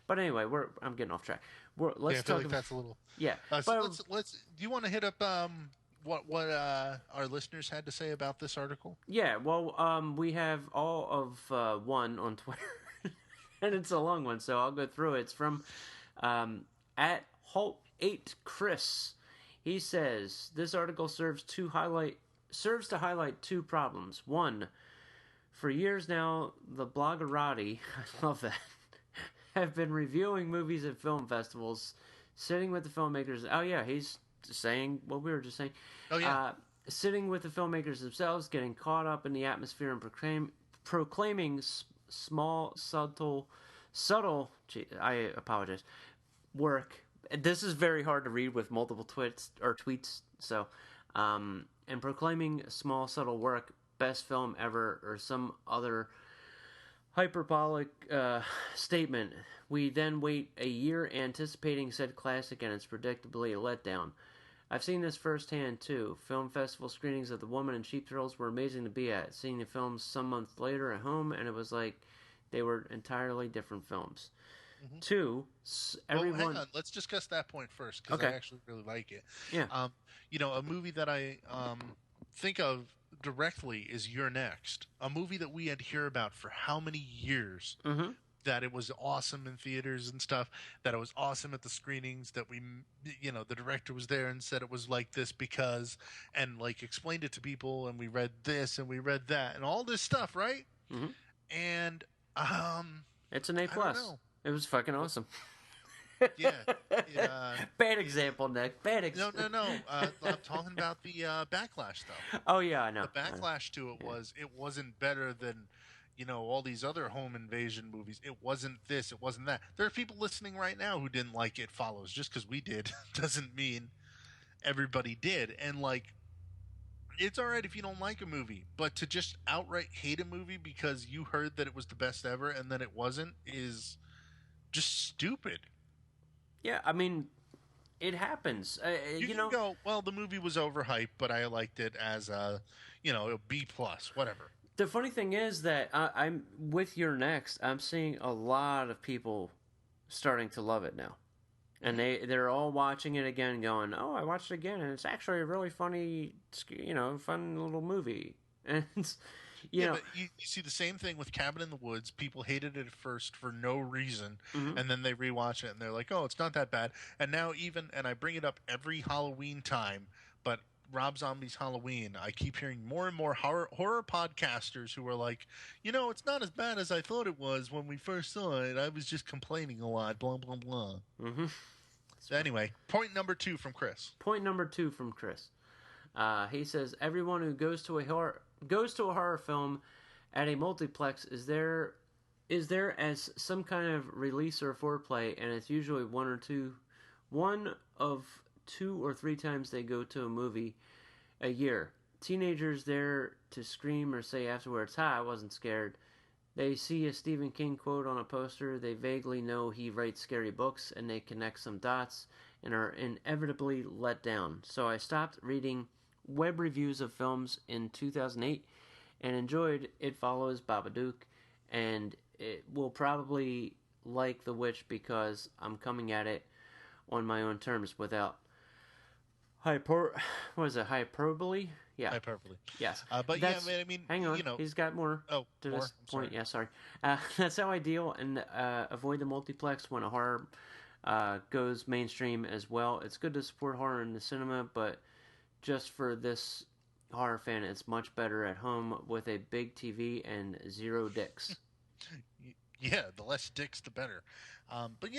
But anyway, I'm getting off track. Yeah, Let's I feel talk like about that's a little. yeah. So But let's. Do you want to hit up what our listeners had to say about this article? yeah, well, we have all of one on Twitter, and it's a long one, so I'll go through it. It's from at Halt8Chris. He says this article serves to highlight two problems. One, for years now, the bloggerati, I love that, have been reviewing movies at film festivals, sitting with the filmmakers. Oh yeah, he's saying what we were just saying. Oh yeah. Sitting with the filmmakers themselves, getting caught up in the atmosphere, and proclaiming small, subtle. I apologize. Work. This is very hard to read with multiple tweets. So, and proclaiming small, subtle work, best film ever, or some other hyperbolic statement. We then wait a year anticipating said classic, and it's predictably a letdown. I've seen this firsthand too. Film festival screenings of The Woman in Cheap Thrills were amazing to be at. Seeing the films some months later at home, and it was like they were entirely different films. Mm-hmm. Two, everyone. Well, hang on. Let's discuss that point first because Okay. I actually really like it. Yeah. A movie that I think of directly is You're Next, a movie that we had to hear about for how many years. Mm-hmm. That it was awesome in theaters and stuff, that it was awesome at the screenings, that the director was there and said it was like this because, and like explained it to people, and we read this and we read that and all this stuff, right? Mm-hmm. And it's an A+. It was fucking awesome. Yeah. Bad example, Nick. Bad example. No. I'm talking about the backlash stuff. Oh yeah, I know. The backlash to it was it wasn't better than all these other home invasion movies. It wasn't this, it wasn't that. There are people listening right now who didn't like It Follows. Just because we did doesn't mean everybody did. And like, it's all right if you don't like a movie, but to just outright hate a movie because you heard that it was the best ever and then it wasn't is just stupid. Yeah, I mean, it happens. You can go, well, the movie was overhyped, but I liked it as a B plus, whatever. The funny thing is that I'm with Your Next. I'm seeing a lot of people starting to love it now, and they're all watching it again, going, "Oh, I watched it again, and it's actually a really funny, fun little movie." And but you see the same thing with Cabin in the Woods. People hated it at first for no reason, mm-hmm. and then they rewatch it and they're like, "Oh, it's not that bad." And now and I bring it up every Halloween time, but Rob Zombie's Halloween, I keep hearing more and more horror podcasters who are like, it's not as bad as I thought it was when we first saw it. I was just complaining a lot, blah, blah, blah. Mm-hmm. So anyway, point number 2 from Chris. He says, everyone who goes to a horror film at a multiplex is there as some kind of release or foreplay, and it's usually one of 2 or 3 times they go to a movie a year. Teenagers there to scream or say afterwards, "Ha, I wasn't scared." They see a Stephen King quote on a poster, they vaguely know he writes scary books, and they connect some dots and are inevitably let down. So I stopped reading web reviews of films in 2008 and enjoyed It Follows, Babadook, and it will probably like The Witch because I'm coming at it on my own terms without hyperbole? Yeah. Hyperbole. Yes. But that's, yeah, I mean, hang on. He's got more to this point. Sorry. Yeah, sorry. That's how I deal and avoid the multiplex when a horror goes mainstream as well. It's good to support horror in the cinema, but just for this horror fan, it's much better at home with a big TV and 0 dicks. Yeah, the less dicks, the better. But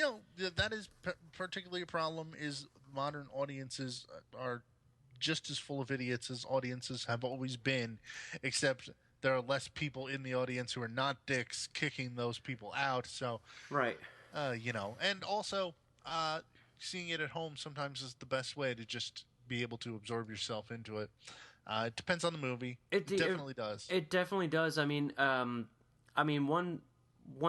that is particularly a problem. Is modern audiences are just as full of idiots as audiences have always been, except there are less people in the audience who are not dicks kicking those people out. So, right. And also, seeing it at home sometimes is the best way to just be able to absorb yourself into it. It depends on the movie. It definitely does. It definitely does. I mean, one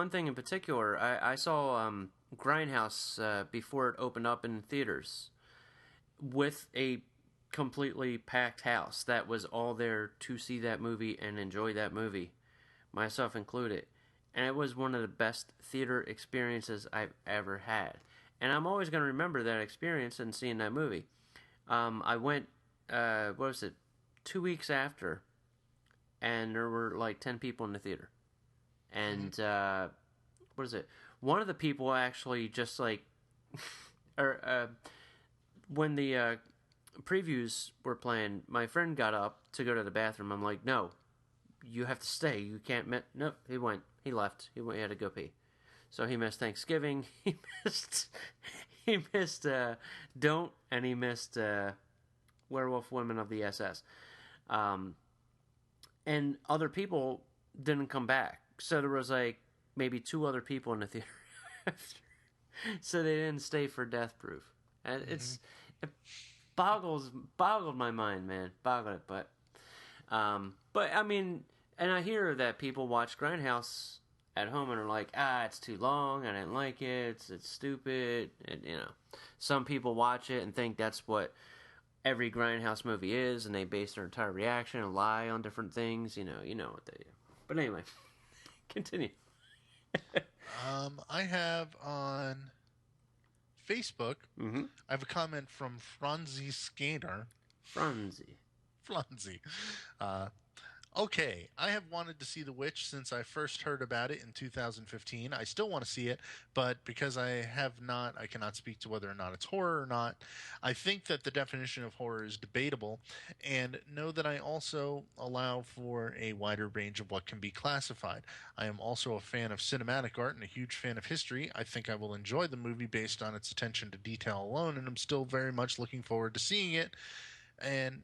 thing in particular, I saw Grindhouse before it opened up in theaters with a completely packed house that was all there to see that movie and enjoy that movie, myself included. and it was one of the best theater experiences I've ever had. And I'm always going to remember that experience and seeing that movie. I went, what was it, 2 weeks after, and there were like 10 people in the theater. And, what is it? One of the people actually just like, or, when the previews were playing, my friend got up to go to the bathroom. I'm like, no, you have to stay. You can't miss. Nope, he went. He left. He had to go pee. So he missed Thanksgiving. He missed Don't, and he missed Werewolf Women of the SS. And other people didn't come back. So there was like maybe 2 other people in the theater after. So they didn't stay for Death Proof. And it boggled my mind, man. Boggled it, but I mean, and I hear that people watch Grindhouse at home and are like, it's too long, I didn't like it, it's stupid, and some people watch it and think that's what every Grindhouse movie is, and they base their entire reaction and lie on different things, you know what they do. But anyway, continue. I have on Facebook, I have a comment from Franzi Skater. Franzi. Okay, I have wanted to see The Witch since I first heard about it in 2015. I still want to see it, but because I cannot speak to whether or not it's horror or not. I think that the definition of horror is debatable, and know that I also allow for a wider range of what can be classified. I am also a fan of cinematic art and a huge fan of history. I think I will enjoy the movie based on its attention to detail alone, and I'm still very much looking forward to seeing it. And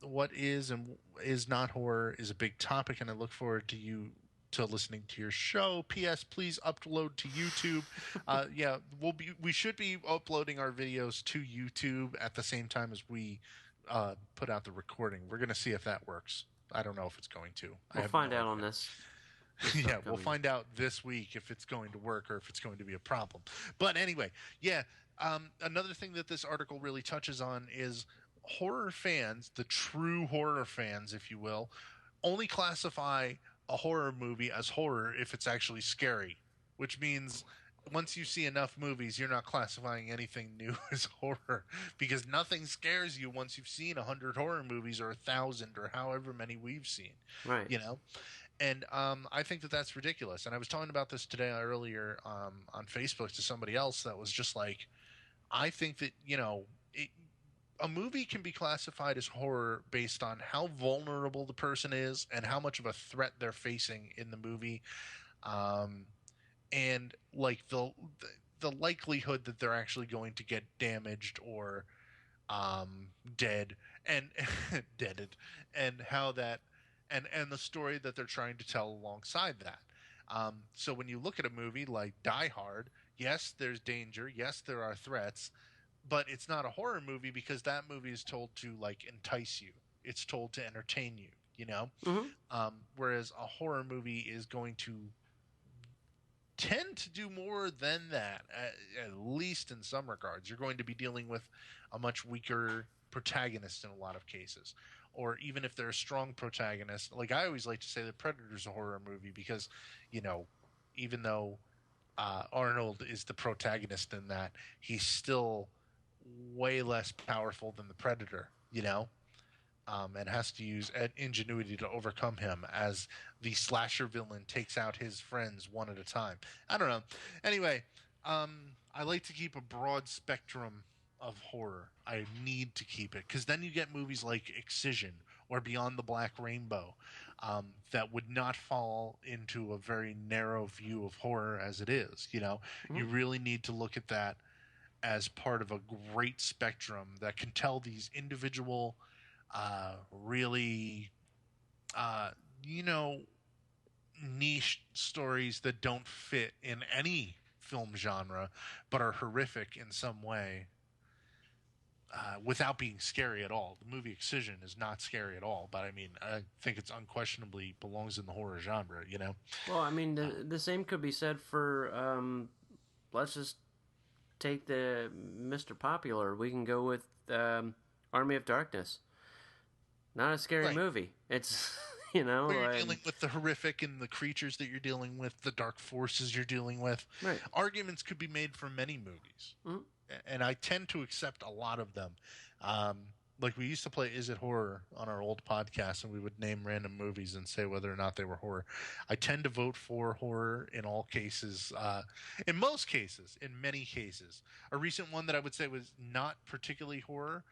what is and is not horror is a big topic, and I look forward to listening to your show. P.S. Please upload to YouTube. We should be uploading our videos to YouTube at the same time as we put out the recording. We're going to see if that works. I don't know if it's going to. We'll find out on this. Yeah, we'll find out this week if it's going to work or if it's going to be a problem. But anyway, another thing that this article really touches on is horror fans, the true horror fans, if you will, only classify a horror movie as horror if it's actually scary, which means once you see enough movies, you're not classifying anything new as horror because nothing scares you once you've seen 100 horror movies or 1,000 or however many we've seen. Right. And I think that that's ridiculous. And I was talking about this today earlier on Facebook to somebody else that was just like, I think that, a movie can be classified as horror based on how vulnerable the person is and how much of a threat they're facing in the movie, and like the likelihood that they're actually going to get damaged or dead and deaded, and how that and the story that they're trying to tell alongside that. So when you look at a movie like Die Hard, yes, there's danger, yes, there are threats. But it's not a horror movie because that movie is told to like entice you. It's told to entertain you, whereas a horror movie is going to tend to do more than that, at least in some regards. You're going to be dealing with a much weaker protagonist in a lot of cases. Or even if they're a strong protagonist, like I always like to say that Predator's a horror movie because, even though Arnold is the protagonist in that, he's still way less powerful than the Predator, and has to use ingenuity to overcome him as the slasher villain takes out his friends one at a time. I don't know. Anyway, I like to keep a broad spectrum of horror. I need to keep it because then you get movies like Excision or Beyond the Black Rainbow that would not fall into a very narrow view of horror as it is. You really need to look at that as part of a great spectrum that can tell these individual, really, niche stories that don't fit in any film genre, but are horrific in some way, without being scary at all. The movie Excision is not scary at all, but I mean, I think it's unquestionably belongs in the horror genre, Well, I mean, the same could be said for, let's just take the Mr. Popular. We can go with Army of Darkness. Not a scary movie. It's You know, Where you're and, dealing with the horrific and the creatures that you're dealing with, the dark forces you're dealing with. right. Arguments could be made for many movies, Mhm. and I tend to accept a lot of them. Um, like we used to play Is It Horror on our old podcast, and we would name random movies and say whether or not they were horror. I tend to vote for horror in all cases, in most cases, in many cases. A recent one that I would say was not particularly horror,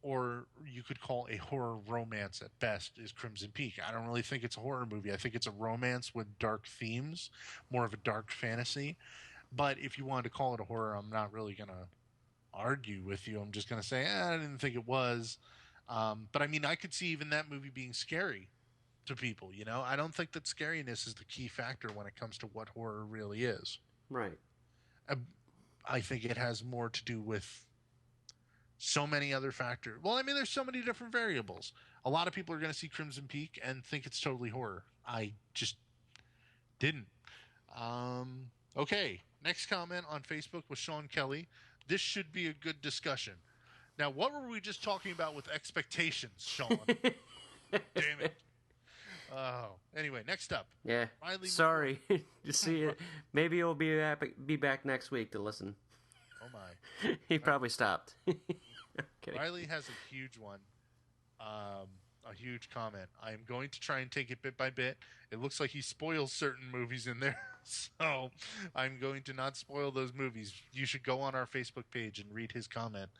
or you could call a horror romance at best, is Crimson Peak. I don't really think it's a horror movie. I think it's a romance with dark themes, more of a dark fantasy. But if you wanted to call it a horror, I'm not really going to argue with you. I'm just going to say, I didn't think it was. But I mean, I could see even that movie being scary to people. You know, I don't think that scariness is the key factor when it comes to what horror really is. Right. I think it has more to do with so many other factors. Well, I mean, there's so many different variables. A lot of people are going to see Crimson Peak and think it's totally horror. I just didn't. Okay, next comment on Facebook was Sean Kelly. This should be a good discussion. Now, what were we just talking about with expectations, Sean? Damn it. Oh, anyway, next up. Yeah. Riley Sorry. You see it. Maybe he'll be back next week to listen. Oh my. He probably stopped. Okay. Riley has a huge one. A huge comment. I am going to try and take it bit by bit. It looks like he spoils certain movies in there, so I'm going to not spoil those movies. You should go on our Facebook page and read his comment.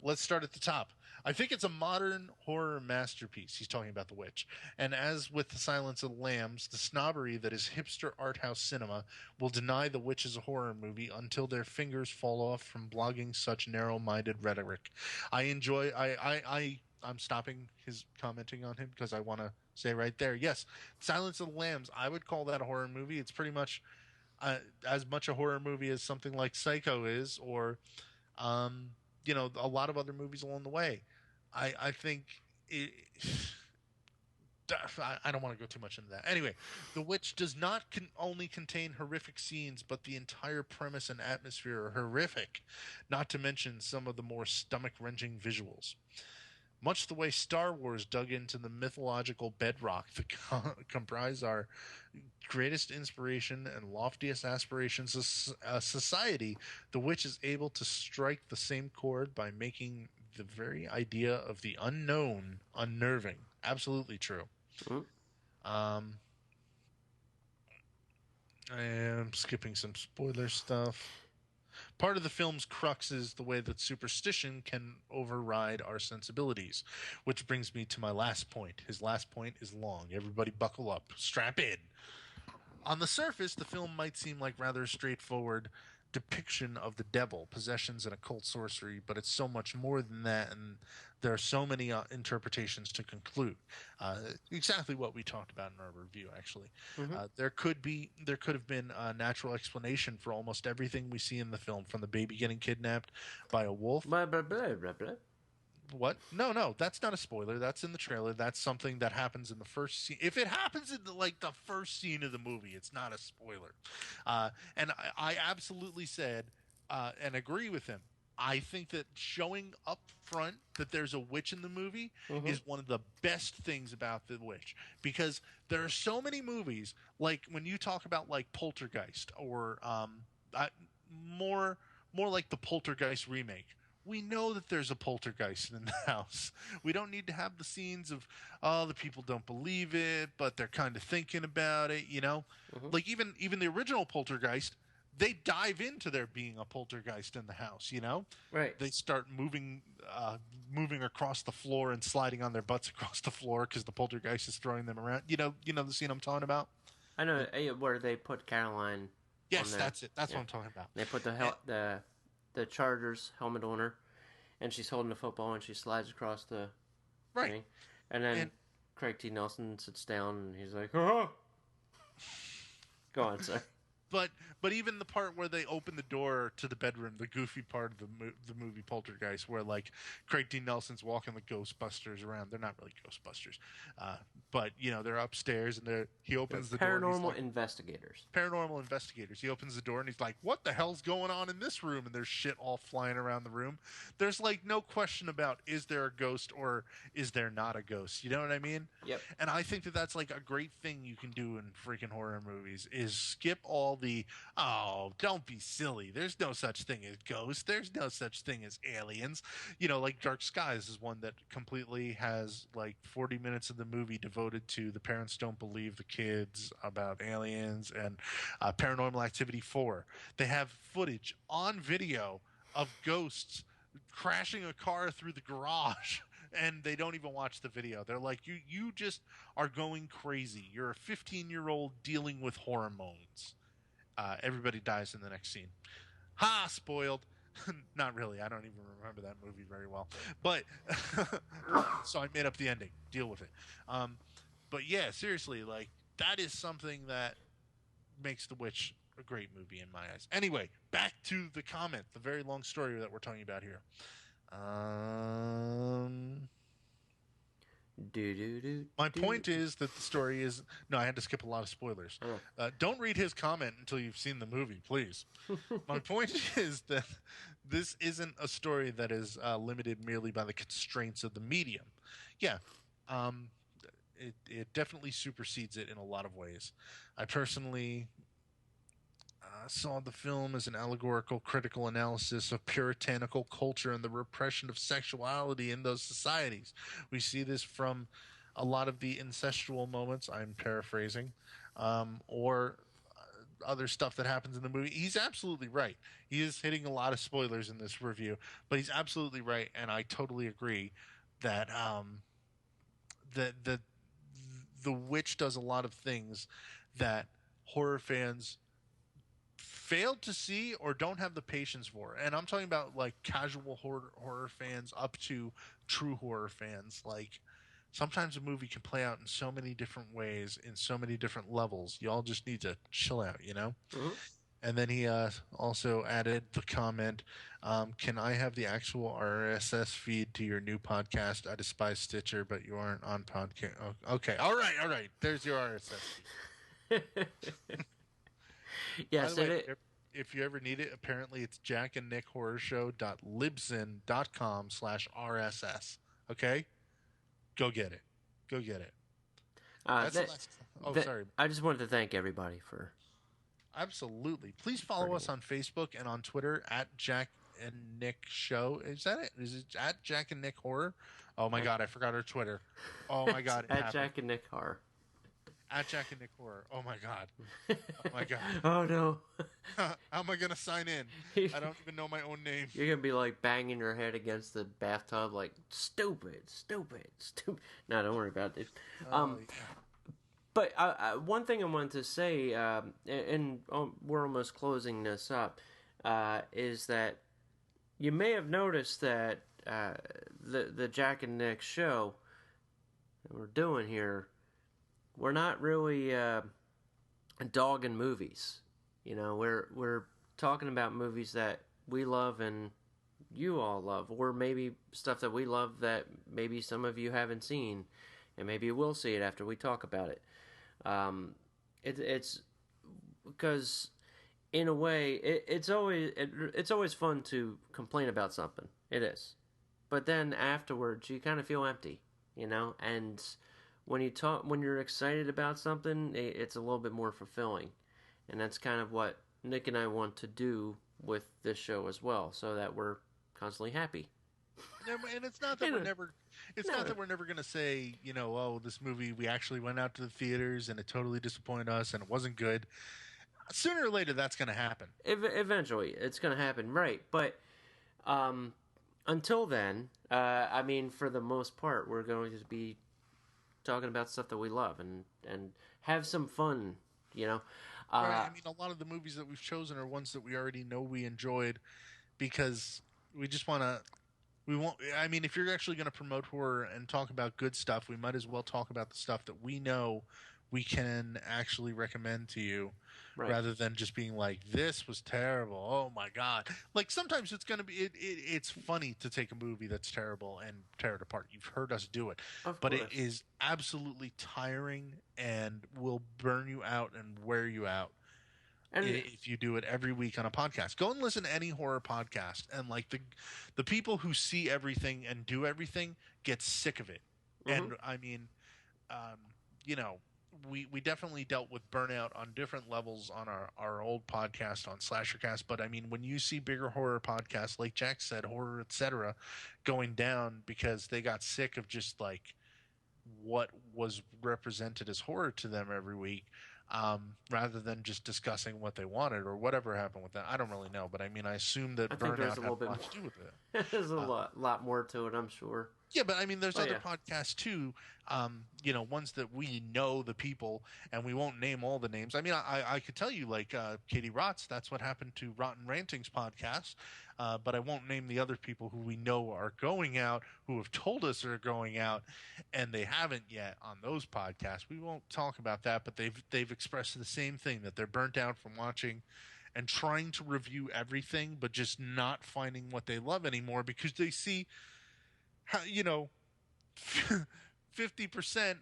Let's start at the top. I think it's a modern horror masterpiece. He's talking about The Witch. And as with The Silence of the Lambs, the snobbery that is hipster art house cinema will deny The Witch is a horror movie until their fingers fall off from blogging such narrow-minded rhetoric. I'm stopping his commenting on him because I want to say right there, yes, Silence of the Lambs, I would call that a horror movie. It's pretty much as much a horror movie as something like Psycho is, or a lot of other movies along the way. I think I don't want to go too much into that. Anyway, The Witch does not only contain horrific scenes, but the entire premise and atmosphere are horrific, not to mention some of the more stomach-wrenching visuals. Much the way Star Wars dug into the mythological bedrock that comprise our greatest inspiration and loftiest aspirations as a society, The Witch is able to strike the same chord by making the very idea of the unknown unnerving. Absolutely true. Mm-hmm. I am skipping some spoiler stuff. Part of the film's crux is the way that superstition can override our sensibilities, which brings me to my last point. His last point is long. Everybody buckle up. Strap in. On the surface, the film might seem like rather a straightforward depiction of the devil, possessions, and occult sorcery, but it's so much more than that, and there are so many interpretations to conclude. Exactly what we talked about in our review, actually. Mm-hmm. There could have been a natural explanation for almost everything we see in the film, from the baby getting kidnapped by a wolf. Blah, blah, blah, blah, blah. What? No, that's not a spoiler. That's in the trailer. That's something that happens in the first scene. If it happens in the first scene of the movie, it's not a spoiler. And I absolutely said and agree with him. I think that showing up front that there's a witch in the movie is one of the best things about The Witch, because there are so many movies, like when you talk about like Poltergeist or more like the Poltergeist remake. We know that there's a poltergeist in the house. We don't need to have the scenes of, the people don't believe it, but they're kind of thinking about it, Like even the original Poltergeist, they dive into there being a poltergeist in the house, Right. They start moving across the floor and sliding on their butts across the floor because the poltergeist is throwing them around. You know the scene I'm talking about? I know where they put Caroline. Yes, on there. that's it. That's what I'm talking about. They put the Chargers helmet on her, and she's holding the football, and she slides across the thing. And then Craig T. Nelson sits down, and he's like, "Oh!" Go on, sir. but even the part where they open the door to the bedroom, the goofy part of the movie Poltergeist, where like Craig D. Nelson's walking the Ghostbusters around. They're not really Ghostbusters, but they're upstairs and he opens the door. Paranormal investigators. Paranormal investigators. He opens the door and he's like, "What the hell's going on in this room?" And there's shit all flying around the room. There's like no question about is there a ghost or is there not a ghost. You know what I mean? Yep. And I think that that's like a great thing you can do in freaking horror movies is skip all the don't be silly. There's no such thing as ghosts. There's no such thing as aliens. Like Dark Skies is one that completely has like 40 minutes of the movie devoted to the parents don't believe the kids about aliens, and Paranormal Activity 4. They have footage on video of ghosts crashing a car through the garage. And they don't even watch the video. They're like, you just are going crazy. You're a 15-year-old dealing with hormones. Everybody dies in the next scene. Ha! Spoiled. Not really. I don't even remember that movie very well. But so I made up the ending. Deal with it. But yeah, seriously, like that is something that makes The Witch a great movie in my eyes. Anyway, back to the comment, the very long story that we're talking about here. My point is that the story is... No, I had to skip a lot of spoilers. Don't read his comment until you've seen the movie, please. My point is that this isn't a story that is limited merely by the constraints of the medium. Yeah, it definitely supersedes it in a lot of ways. I personally... saw the film as an allegorical critical analysis of puritanical culture and the repression of sexuality in those societies. We see this from a lot of the incestual moments, I'm paraphrasing, or other stuff that happens in the movie. He's absolutely right. He is hitting a lot of spoilers in this review, but he's absolutely right, and I totally agree that the Witch does a lot of things that horror fans failed to see or don't have the patience for. And I'm talking about like casual horror fans up to true horror fans. Like sometimes a movie can play out in so many different ways, in so many different levels. Y'all just need to chill out, Mm-hmm. And then he also added the comment, can I have the actual RSS feed to your new podcast? I despise Stitcher, but you aren't on podcast. Oh, okay. All right. There's your RSS feed. Yes, if you ever need it, apparently it's jackandnickhorrorshow.libsyn.com/RSS. Okay? Go get it. Sorry. I just wanted to thank everybody for... Absolutely. Please follow us on Facebook and on Twitter at Jack and Nick Show. Is that it? Is it at Jack and Nick Horror? Oh my God, I forgot our Twitter. Oh my God. At Jack and Nick Horror. At Jack and Nick Horror. Oh my God. Oh no. How am I gonna sign in? I don't even know my own name. You're gonna be like banging your head against the bathtub, like stupid. No, don't worry about it. Yeah. But one thing I wanted to say, and we're almost closing this up, is that you may have noticed that the Jack and Nick show that we're doing here, we're not really dogging movies. We're talking about movies that we love and you all love, or maybe stuff that we love that maybe some of you haven't seen, and maybe you will see it after we talk about it. It's because in a way it's always fun to complain about something. It is, but then afterwards you kind of feel empty, and when you're excited about something, it's a little bit more fulfilling. And that's kind of what Nick and I want to do with this show as well, so that we're constantly happy. And it's not that we're never... It's not that we're never going to say, this movie, we actually went out to the theaters and it totally disappointed us and it wasn't good. Sooner or later, that's going to happen. Eventually, it's going to happen, right. But until then, for the most part, we're going to be talking about stuff that we love and have some fun, Right. A lot of the movies that we've chosen are ones that we already know we enjoyed because we just want to... if you're actually going to promote horror and talk about good stuff, we might as well talk about the stuff that we know we can actually recommend to you Right. rather than just being like, this was terrible. Oh my God. Like sometimes it's going to be, it's funny to take a movie that's terrible and tear it apart. You've heard us do it, Of but it course. is absolutely tiring and will burn you out and wear you out And if you do it every week on a podcast. Go and listen to any horror podcast, and like the people who see everything and do everything get sick of it. mm-hmm. And I mean, um, you know, we definitely dealt with burnout on different levels on our old podcast on Slashercast. But I mean, when you see bigger horror podcasts, like Jack said, horror, etc., going down because they got sick of just like what was represented as horror to them every week, rather than just discussing what they wanted or whatever happened with that. I don't really know, but I mean, I assume that I think there's burnout a had little a bit lot to do with it. there's a Uh, lot more to it, I'm sure. yeah, but I mean, there's Oh other yeah. podcasts too, ones that we know the people, and we won't name all the names. I mean, I could tell you, like, Katie Rotz, that's what happened to Rotten Rantings podcast, but I won't name the other people who we know are going out, who have told us they're going out, and they haven't yet on those podcasts. We won't talk about that, but they've expressed the same thing, that they're burnt out from watching and trying to review everything, but just not finding what they love anymore because they see how, 50%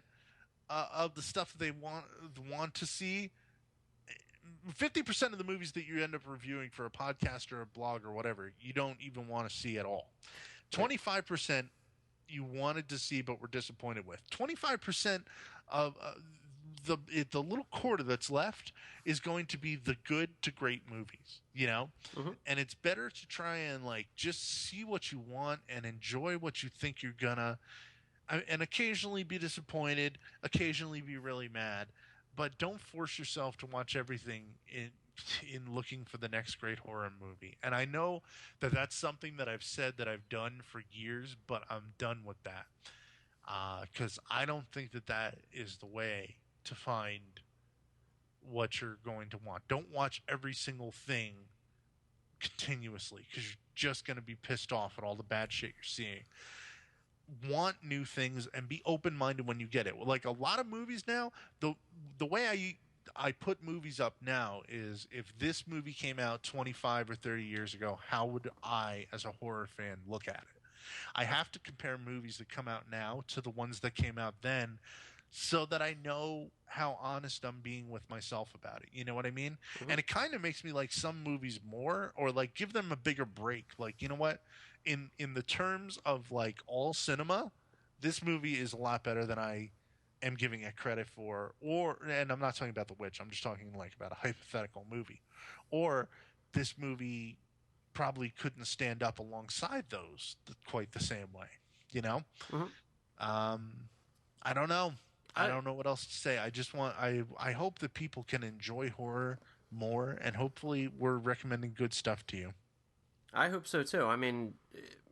of the stuff they want to see. 50% of the movies that you end up reviewing for a podcast or a blog or whatever, you don't even want to see at all. 25% you wanted to see but were disappointed with. 25% of the little quarter that's left is going to be the good to great movies, Mm-hmm. and it's better to try and like just see what you want and enjoy what you think you're gonna, and occasionally be disappointed, occasionally be really mad, but don't force yourself to watch everything in looking for the next great horror movie. And I know that that's something that I've said that I've done for years, but I'm done with that, because I don't think that is the way to find what you're going to want. Don't watch every single thing continuously because you're just going to be pissed off at all the bad shit you're seeing. Want new things and be open-minded when you get it. Like a lot of movies now, the way I put movies up now is, if this movie came out 25 or 30 years ago, how would I as a horror fan look at it? I have to compare movies that come out now to the ones that came out then, so that I know how honest I'm being with myself about it. You know what I mean? Mm-hmm. And it kind of makes me like some movies more, or like give them a bigger break. Like, you know what? In the terms of like all cinema, this movie is a lot better than I am giving it credit for. And I'm not talking about The Witch. I'm just talking like about a hypothetical movie. Or this movie probably couldn't stand up alongside those quite the same way. You know? Mm-hmm. I don't know. I don't know what else to say. I hope that people can enjoy horror more, and hopefully we're recommending good stuff to you. I hope so too. I mean,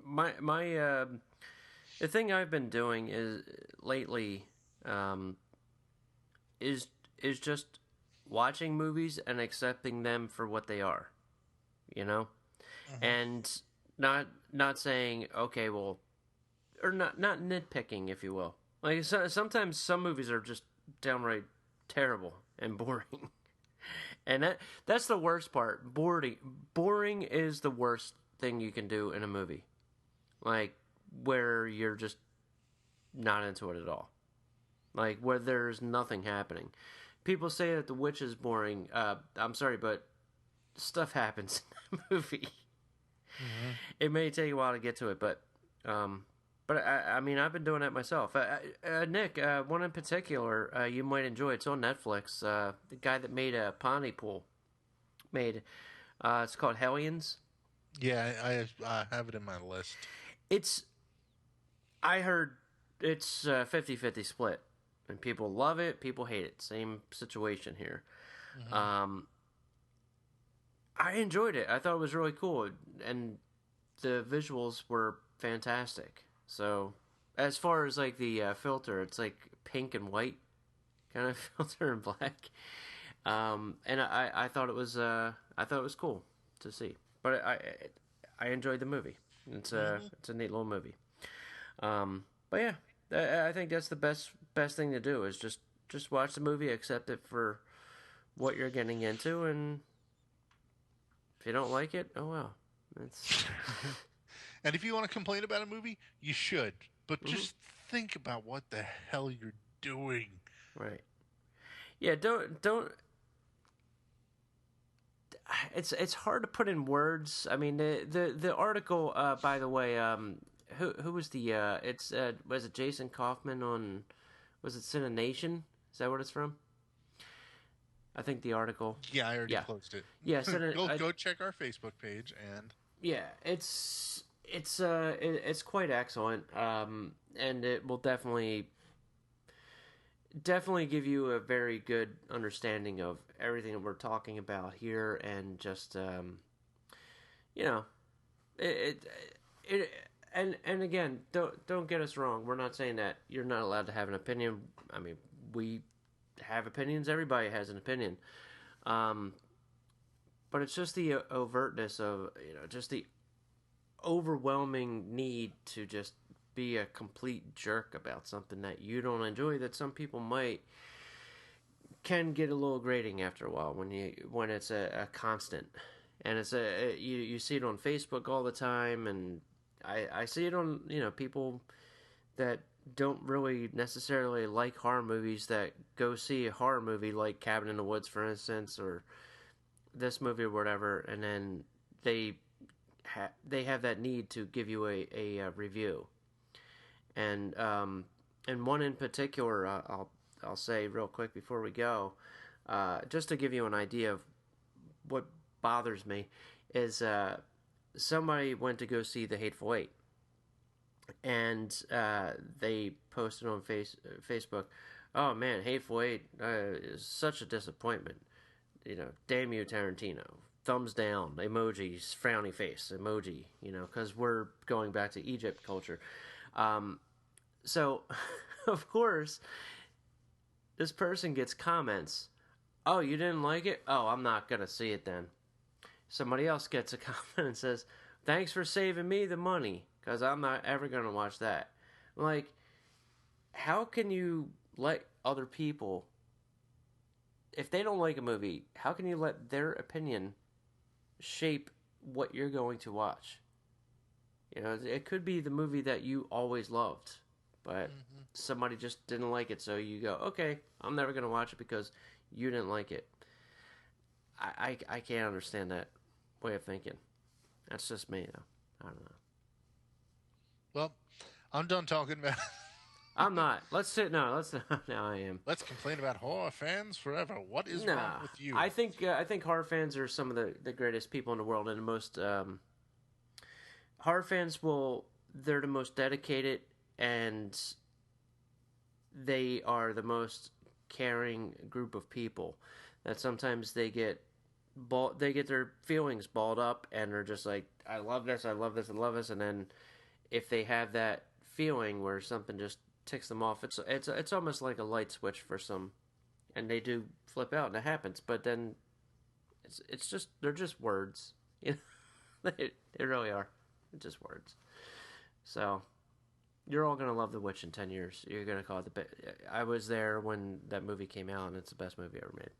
my the thing I've been doing is lately, is just watching movies and accepting them for what they are, Mm-hmm. and not saying, okay, well, or not nitpicking, if you will. Like, sometimes some movies are just downright terrible and boring. And that's the worst part. Boring is the worst thing you can do in a movie. Like, where you're just not into it at all. Like, where there's nothing happening. People say that The Witch is boring. I'm sorry, but stuff happens in that movie. Mm-hmm. It may take a while to get to it, but I mean, I've been doing that myself. Nick, one in particular you might enjoy. It's on Netflix. The guy that made Pontypool it's called Hellions. Yeah, I have it in my list. I heard it's 50-50 split. And people love it, people hate it. Same situation here. Mm-hmm. I enjoyed it. I thought it was really cool. And the visuals were fantastic. So, as far as like the filter, it's like pink and white kind of filter and black. And I thought it was cool to see. But I enjoyed the movie. It's a neat little movie. But yeah, I think that's the best thing to do is just watch the movie, accept it for what you're getting into, and if you don't like it, oh well. It's... And if you want to complain about a movie, you should. But just think about what the hell you're doing. Right. Yeah, don't it's hard to put in words. I mean, the article, by the way, who was the was it Jason Kaufman on, was it Sin Nation? Is that what it's from? I think the article. Yeah, I already closed it. Yeah, go check our Facebook page and. Yeah, it's quite excellent, and it will definitely give you a very good understanding of everything that we're talking about here, and just and again, don't get us wrong. We're not saying that you're not allowed to have an opinion. I mean, we have opinions. Everybody has an opinion, but it's just the overtness of, just the overwhelming need to just be a complete jerk about something that you don't enjoy, that some people can get a little grating after a while when it's a constant, and it's you see it on Facebook all the time, and I see it on people that don't really necessarily like horror movies that go see a horror movie like Cabin in the Woods, for instance, or this movie or whatever, and then they have that need to give you a review. And one in particular, I'll say real quick before we go, just to give you an idea of what bothers me, is somebody went to go see The Hateful Eight, and they posted on Facebook, "Oh man, Hateful Eight is such a disappointment. Damn you, Tarantino. Thumbs down, emojis, frowny face, emoji, because we're going back to Egypt culture." So, of course, this person gets comments, "Oh, you didn't like it? Oh, I'm not going to see it then." Somebody else gets a comment and says, "Thanks for saving me the money, because I'm not ever going to watch that." Like, how can you let other people, if they don't like a movie, how can you let their opinion shape what you're going to watch? It could be the movie that you always loved, but somebody just didn't like it, so you go, "Okay, I'm never going to watch it because you didn't like it." I can't understand that way of thinking. That's just me, though. I don't know. Well, I'm done talking about. I'm not. Let's sit. No, let's. Now I am. Let's complain about horror fans forever. What is wrong with you? I think horror fans are some of the greatest people in the world, and the most horror fans they're the most dedicated, and they are the most caring group of people. That sometimes they get their feelings balled up, and they're just like, "I love this, I love this, I love this," and then if they have that feeling where something just ticks them off, it's almost like a light switch for some, and they do flip out, and it happens. But then it's just, they're just words, they really are. They're just words. So you're all gonna love The Witch in 10 years. You're gonna call it I was there when that movie came out, and it's the best movie ever made.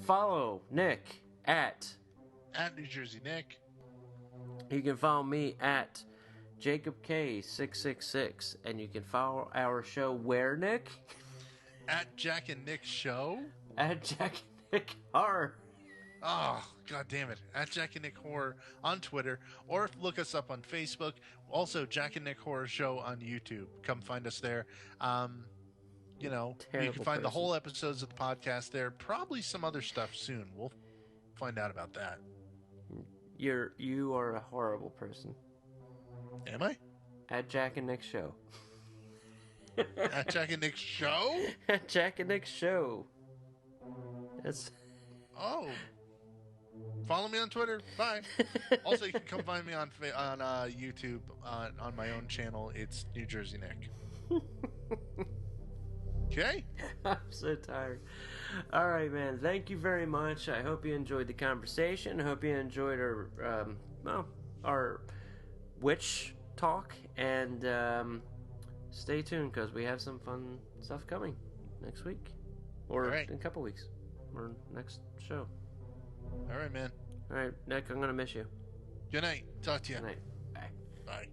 Follow Nick at New Jersey Nick. You can follow me at Jacob K666, and you can follow our show where, Nick? At Jack and Nick Show. At Jack and Nick Horror. Oh, god damn it. At Jack and Nick Horror on Twitter, or look us up on Facebook. Also, Jack and Nick Horror Show on YouTube. Come find us there. You can find the whole episodes of the podcast there. Probably some other stuff soon. We'll find out about that. You are a horrible person. Am I? At Jack and Nick Show. At Jack and Nick Show? At Jack and Nick Show. That's... Oh. Follow me on Twitter. Bye. Also, you can come find me on YouTube on my own channel. It's New Jersey Nick. Okay? I'm so tired. All right, man. Thank you very much. I hope you enjoyed the conversation. I hope you enjoyed our witch talk. And stay tuned because we have some fun stuff coming next week. Or Right. in a couple weeks. Or next show. All right, man. All right, Nick, I'm going to miss you. Good night. Talk to you. Good night. Bye. Bye.